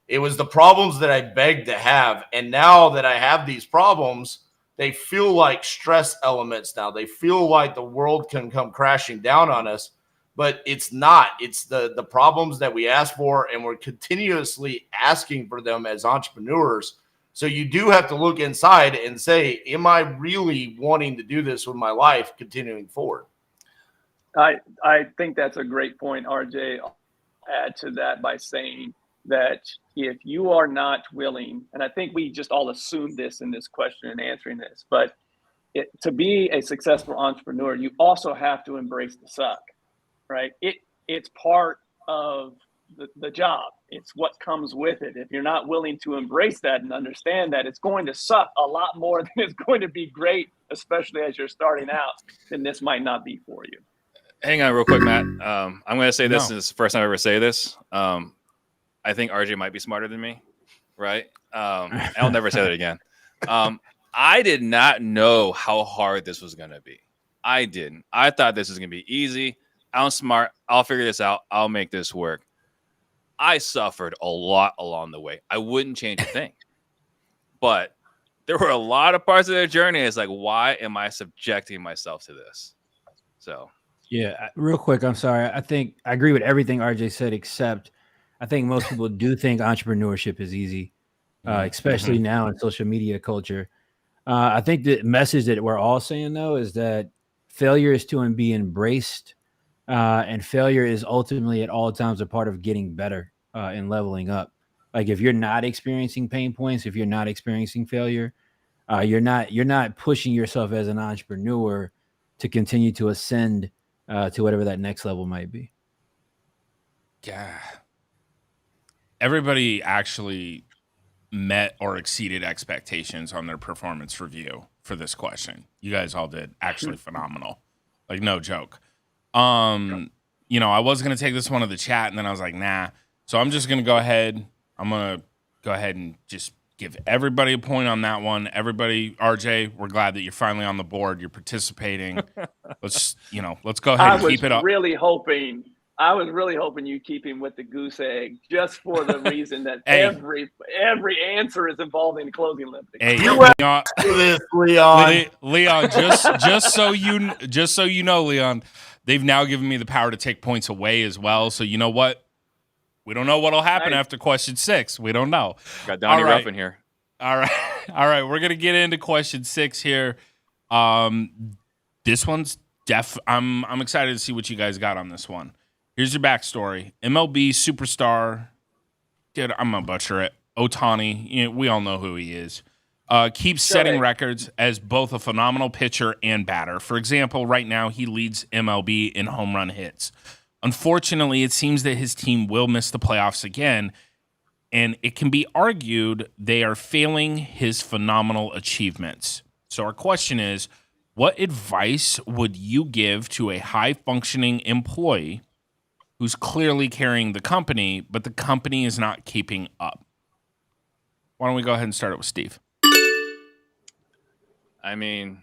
It was the problems that I begged to have. And now that I have these problems, they feel like stress elements now. They feel like the world can come crashing down on us, but it's not. It's the problems that we ask for, and we're continuously asking for them as entrepreneurs. So you do have to look inside and say, am I really wanting to do this with my life continuing forward? I think that's a great point, RJ. I'll add to that by saying that if you are not willing, and I think we just all assume this in this question and answering this, but to be a successful entrepreneur, you also have to embrace the suck, right? It's part of the job. It's what comes with it. If you're not willing to embrace that and understand that it's going to suck a lot more than it's going to be great, especially as you're starting out, then this might not be for you. Hang on real quick, Matt. I'm going to say this. This is the first time I ever say this. I think RJ might be smarter than me, right? I'll never say that again. I did not know how hard this was going to be. I didn't. I thought this was going to be easy. I'm smart. I'll figure this out. I'll make this work. I suffered a lot along the way. I wouldn't change a thing. But there were a lot of parts of the journey. It's like, why am I subjecting myself to this? So, yeah, real quick. I'm sorry. I think I agree with everything RJ said, except I think most people do think entrepreneurship is easy, especially now in social media culture. I think the message that we're all saying, though, is that failure is to be embraced, and failure is ultimately at all times a part of getting better and leveling up. Like if you're not experiencing pain points, if you're not experiencing failure, you're not pushing yourself as an entrepreneur to continue to ascend to whatever that next level might be. Yeah. Everybody actually met or exceeded expectations on their performance review for this question. You guys all did actually phenomenal. Like, no joke. You know, I was going to take this one to the chat, and then I was like, nah. So I'm just going to go ahead. I'm going to go ahead and just give everybody a point on that one. Everybody, RJ, we're glad that you're finally on the board. You're participating. Let's go ahead and keep it up. I was really hoping you keep him with the goose egg, just for the reason that every answer is involving closing lifting. Hey, Leon, just so you know, Leon, they've now given me the power to take points away as well. So you know what? We don't know what'll happen after question 6. We don't know. Got Donnie Ruff in here. All right. We're gonna get into question 6 here. This one's I'm excited to see what you guys got on this one. Here's your backstory. MLB superstar, dude, I'm going to butcher it. Ohtani, we all know who he is. Keeps setting records as both a phenomenal pitcher and batter. For example, right now he leads MLB in home run hits. Unfortunately, it seems that his team will miss the playoffs again, and it can be argued they are failing his phenomenal achievements. So our question is, what advice would you give to a high-functioning employee who's clearly carrying the company, but the company is not keeping up? Why don't we go ahead and start it with Steve? I mean,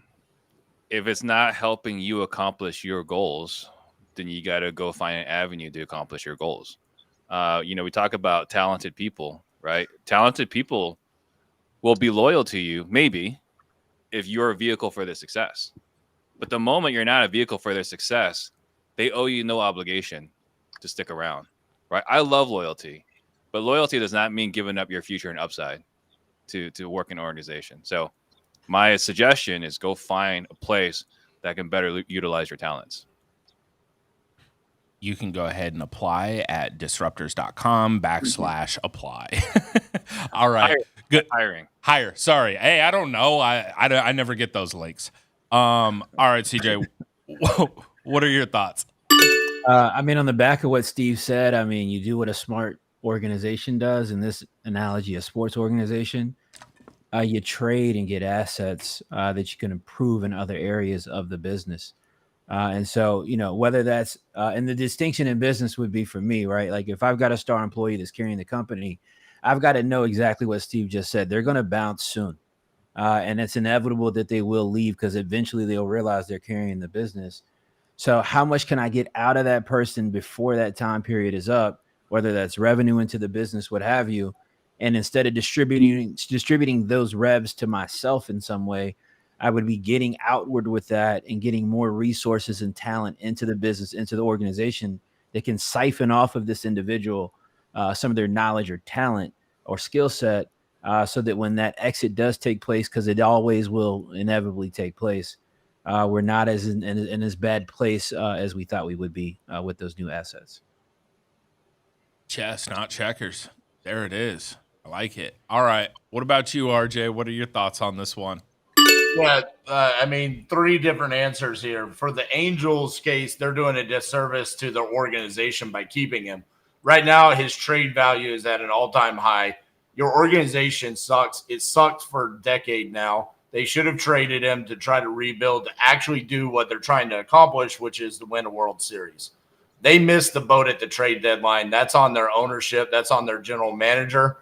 if it's not helping you accomplish your goals, then you got to go find an avenue to accomplish your goals. We talk about talented people, right? Talented people will be loyal to you, maybe, if you're a vehicle for their success. But the moment you're not a vehicle for their success, they owe you no obligation to stick around, right? I love loyalty, but loyalty does not mean giving up your future and upside to work in an organization. So my suggestion is go find a place that can better utilize your talents. You can go ahead and apply at disruptors.com/apply. All right. Good. Hire. Sorry. Hey, I don't know. I never get those links. All right, CJ, what are your thoughts? On the back of what Steve said, you do what a smart organization does. In this analogy, a sports organization, you trade and get assets that you can improve in other areas of the business. And so, whether that's and the distinction in business would be for me, right? Like if I've got a star employee that's carrying the company, I've got to know exactly what Steve just said. They're going to bounce soon. And it's inevitable that they will leave because eventually they'll realize they're carrying the business. So how much can I get out of that person before that time period is up, whether that's revenue into the business, what have you? And instead of distributing those revs to myself in some way, I would be getting outward with that and getting more resources and talent into the business, into the organization that can siphon off of this individual some of their knowledge or talent or skill set, so that when that exit does take place, because it always will inevitably take place, we're not as in as bad place as we thought we would be with those new assets. Chess, not checkers. There it is. I like it. All right. What about you, RJ? What are your thoughts on this one? Yeah, I mean, 3 different answers here. For the Angels case, they're doing a disservice to their organization by keeping him. Right now, his trade value is at an all-time high. Your organization sucks. It sucked for a decade now. They should have traded him to try to rebuild, to actually do what they're trying to accomplish, which is to win a World Series. They missed the boat at the trade deadline. That's on their ownership. That's on their general manager.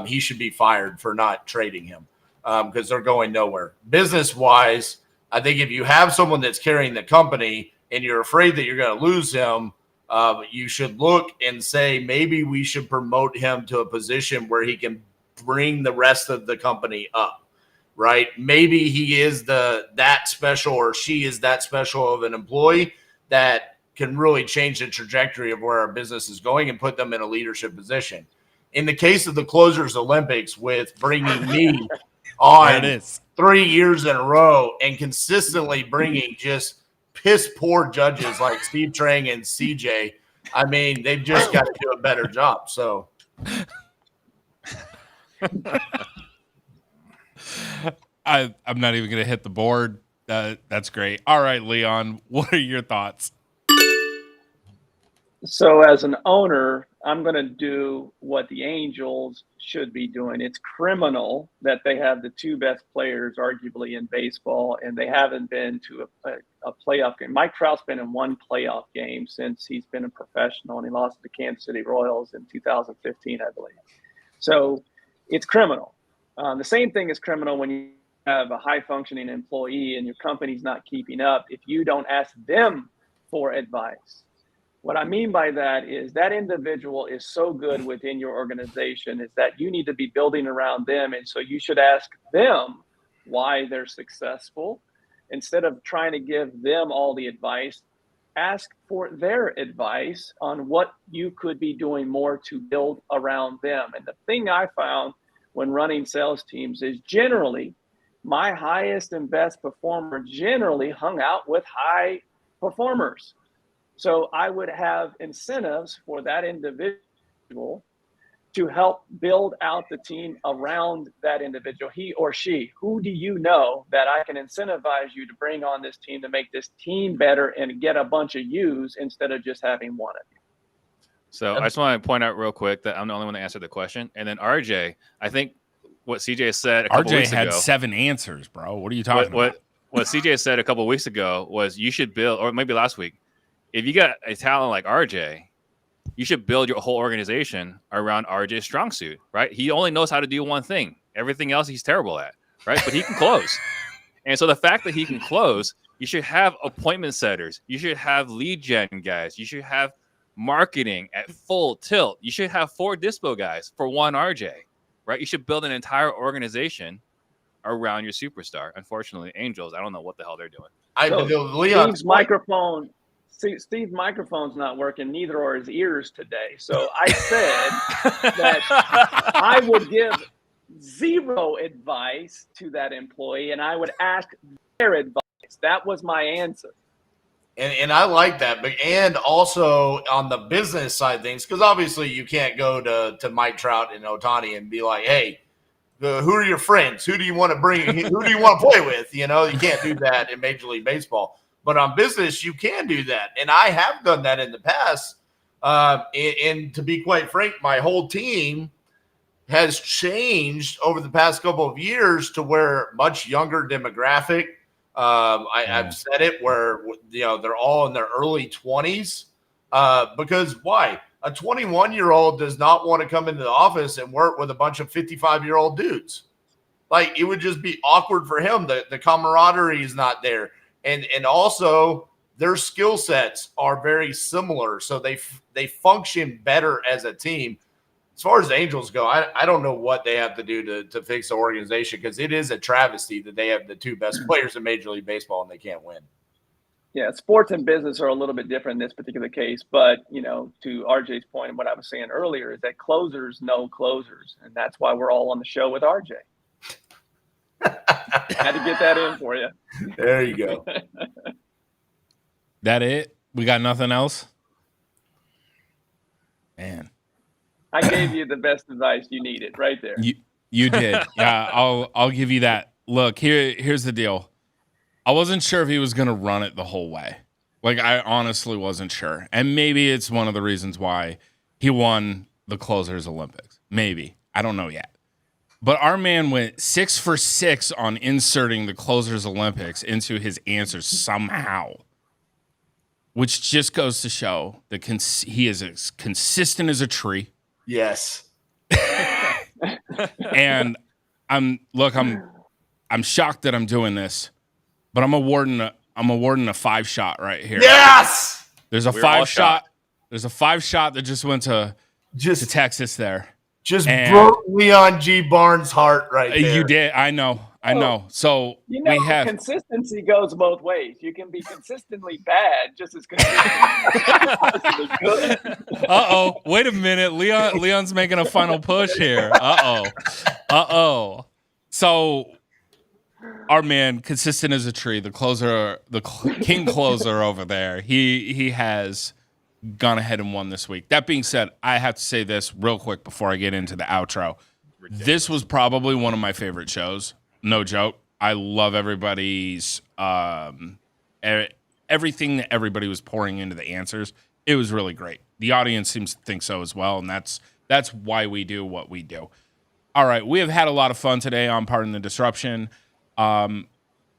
He should be fired for not trading him because they're going nowhere. Business-wise, I think if you have someone that's carrying the company and you're afraid that you're going to lose him, you should look and say, maybe we should promote him to a position where he can bring the rest of the company up, right? Maybe he is that special, or she is that special of an employee that can really change the trajectory of where our business is going and put them in a leadership position. In the case of the Closers Olympics, with bringing me on 3 years in a row and consistently bringing just piss poor judges like Steve Trang and CJ, I mean, they've just got to do a better job. So I'm not even going to hit the board. That's great. All right, Leon, what are your thoughts? So as an owner, I'm going to do what the Angels should be doing. It's criminal that they have the 2 best players arguably in baseball, and they haven't been to a playoff game. Mike Trout's been in 1 playoff game since he's been a professional, and he lost to the Kansas City Royals in 2015, I believe. So it's criminal. The same thing is criminal when you have a high-functioning employee and your company's not keeping up if you don't ask them for advice. What I mean by that is that individual is so good within your organization is that you need to be building around them. And so you should ask them why they're successful. Instead of trying to give them all the advice, ask for their advice on what you could be doing more to build around them. And the thing I found when running sales teams is generally my highest and best performer generally hung out with high performers. So I would have incentives for that individual to help build out the team around that individual, he or she. Who do you know that I can incentivize you to bring on this team to make this team better and get a bunch of yous instead of just having one of you? So I just want to point out real quick that I'm the only one that answered the question. And then RJ, I think what CJ said a couple weeks ago. RJ had 7 answers, bro. What are you talking about? What CJ said a couple weeks ago was you should build, or maybe last week, if you got a talent like RJ, you should build your whole organization around RJ's strong suit, right? He only knows how to do one thing. Everything else he's terrible at, right? But he can close. And so the fact that he can close, you should have appointment setters. You should have lead gen guys. You should have marketing at full tilt. You should have 4 dispo guys for 1 RJ, right? You should build an entire organization around your superstar. Unfortunately, Angels, I don't know what the hell they're doing. Steve's microphone. Steve's microphone's not working, neither are his ears today. So I said that I would give 0 advice to that employee, and I would ask their advice. That was my answer. And I like that. But and also on the business side of things, because obviously you can't go to Mike Trout and Ohtani and be like, hey, who are your friends? Who do you want to bring? Who do you want to play with? You know, you can't do that in Major League Baseball. But on business, you can do that. And I have done that in the past. And to be quite frank, my whole team has changed over the past couple of years to where much younger demographic. I've said it where, you know, they're all in their early 20s. Because why? A 21-year-old does not want to come into the office and work with a bunch of 55-year-old dudes. Like, it would just be awkward for him. The camaraderie is not there. And also their skill sets are very similar, so they function better as a team. As far as the Angels go, I don't know what they have to do to fix the organization, because it is a travesty that they have the two best players in Major League Baseball and they can't win. Yeah, sports and business are a little bit different in this particular case. But, to RJ's point and what I was saying earlier is that closers know closers. And that's why we're all on the show with RJ. Had to get that in for you. There you go. That it? We got nothing else? Man. I gave you the best advice you needed right there. You did. Yeah, I'll give you that. Look, here's the deal. I wasn't sure if he was going to run it the whole way. Like, I honestly wasn't sure. And maybe it's one of the reasons why he won the Closers Olympics. Maybe. I don't know yet. But our man went 6 for 6 on inserting the Closers Olympics into his answers somehow, which just goes to show that he is as consistent as a tree. Yes. And I'm shocked that I'm doing this, but I'm awarding a 5-shot right here. Yes. There's a 5-shot. There's a 5-shot that just went to Texas there. Just broke Leon G. Barnes' heart right there. You did. I know. So we have consistency goes both ways. You can be consistently bad just as consistently good. Uh-oh. Wait a minute. Leon's making a final push here. Uh-oh. So our man, consistent as a tree, the closer, the king closer over there, he has gone ahead and won this week. That being said, I have to say this real quick before I get into the outro. Ridiculous. This was probably one of my favorite shows. No joke. I love everybody's everything that everybody was pouring into the answers. It was really great. The audience seems to think so as well, and that's why we do what we do. All right, we have had a lot of fun today on Pardon the Disruption. Thank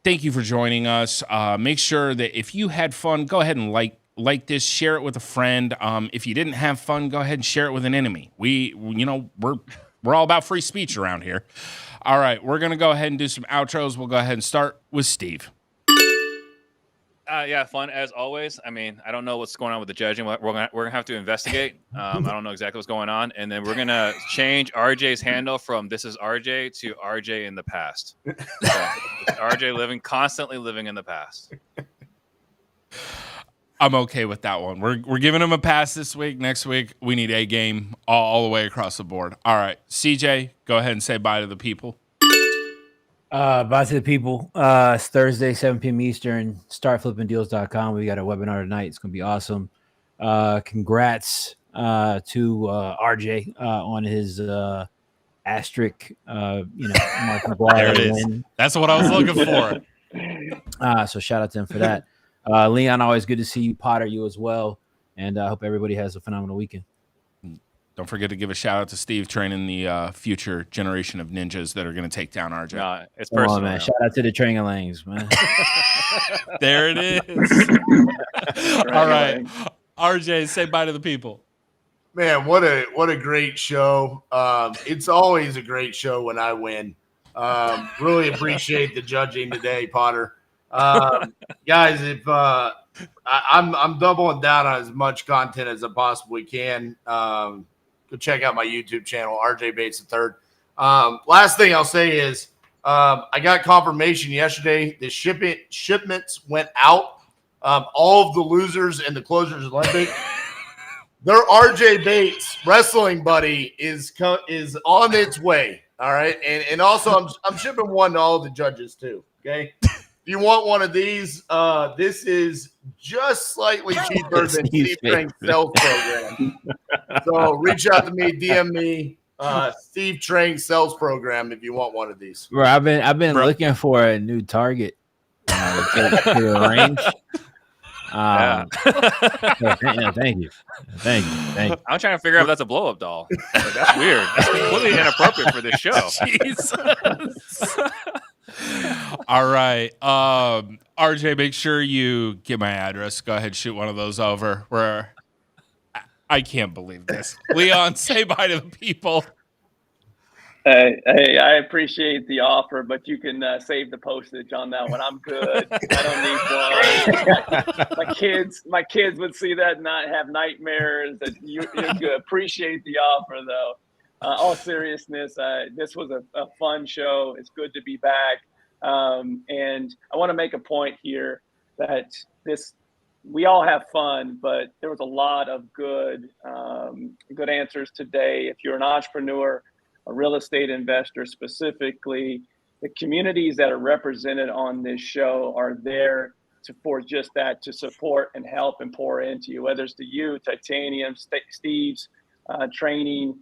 you for joining us. Make sure that if you had fun, go ahead and like this, share it with a friend. If you didn't have fun, go ahead and share it with an enemy. We're all about free speech around here. All right, we're going to go ahead and do some outros. We'll go ahead and start with Steve. Yeah, fun as always. I mean, I don't know what's going on with the judging. We're gonna have to investigate. I don't know exactly what's going on, and then we're gonna change RJ's handle from "This is RJ" to "RJ in the past." So it's RJ constantly living in the past. I'm okay with that one. We're giving him a pass this week. Next week, we need a game all the way across the board. All right, CJ, go ahead and say bye to the people. Bye to the people. It's Thursday, 7 p.m. Eastern. Startflippingdeals.com. We got a webinar tonight. It's going to be awesome. Congrats to RJ on his asterisk, Mark McGuire there it is. win. That's what I was looking for. So shout out to him for that. Leon, always good to see you. Potter, you as well. And I hope everybody has a phenomenal weekend. Don't forget to give a shout out to Steve training the future generation of ninjas that are going to take down RJ. No, it's personal. Oh, man. Shout out to the Trangalangs, man. There it is. All right. RJ, say bye to the people. Man, what a great show. It's always a great show when I win. Really appreciate the judging today, Potter. Guys, if I'm doubling down on as much content as I possibly can. Go check out my YouTube channel, RJ Bates III. Last thing I'll say is I got confirmation yesterday the shipments went out. All of the losers in the Closers Olympic, their RJ Bates wrestling buddy is on its way. All right, and also I'm shipping one to all the judges too. Okay. If you want one of these, this is just slightly cheaper than Steve Trang's sales program. So reach out to me, DM me, Steve Trang's sales program if you want one of these. Bro, I've been looking for a new target to arrange. Thank you. I'm trying to figure out if that's a blow-up doll. Like, that's weird. That's completely inappropriate for this show. Jesus. All right. RJ, make sure you get my address. Go ahead, shoot one of those over. I can't believe this. Leon, say bye to the people. Hey, I appreciate the offer, but you can save the postage on that one. I'm good. I don't need one. My kids would see that and not have nightmares. That you're good. Appreciate the offer, though. All seriousness, this was a fun show. It's good to be back, and I want to make a point here that we all have fun, but there was a lot of good answers today. If you're an entrepreneur, a real estate investor specifically, the communities that are represented on this show are there for just that, to support and help and pour into you, whether it's to you, Titanium, Steve's training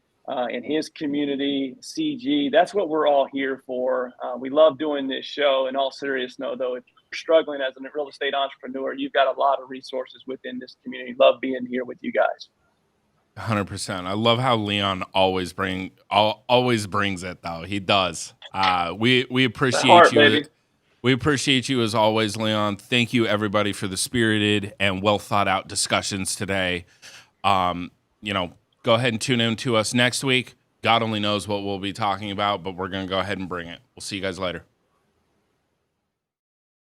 in his community, CG. That's what we're all here for. We love doing this show. In all seriousness, though, if you're struggling as a real estate entrepreneur, you've got a lot of resources within this community. Love being here with you guys. 100%. I love how Leon always brings it, though. He does. We appreciate you. Baby. We appreciate you as always, Leon. Thank you, everybody, for the spirited and well thought out discussions today. Go ahead and tune in to us next week. God only knows what we'll be talking about, but we're going to go ahead and bring it. We'll see you guys later.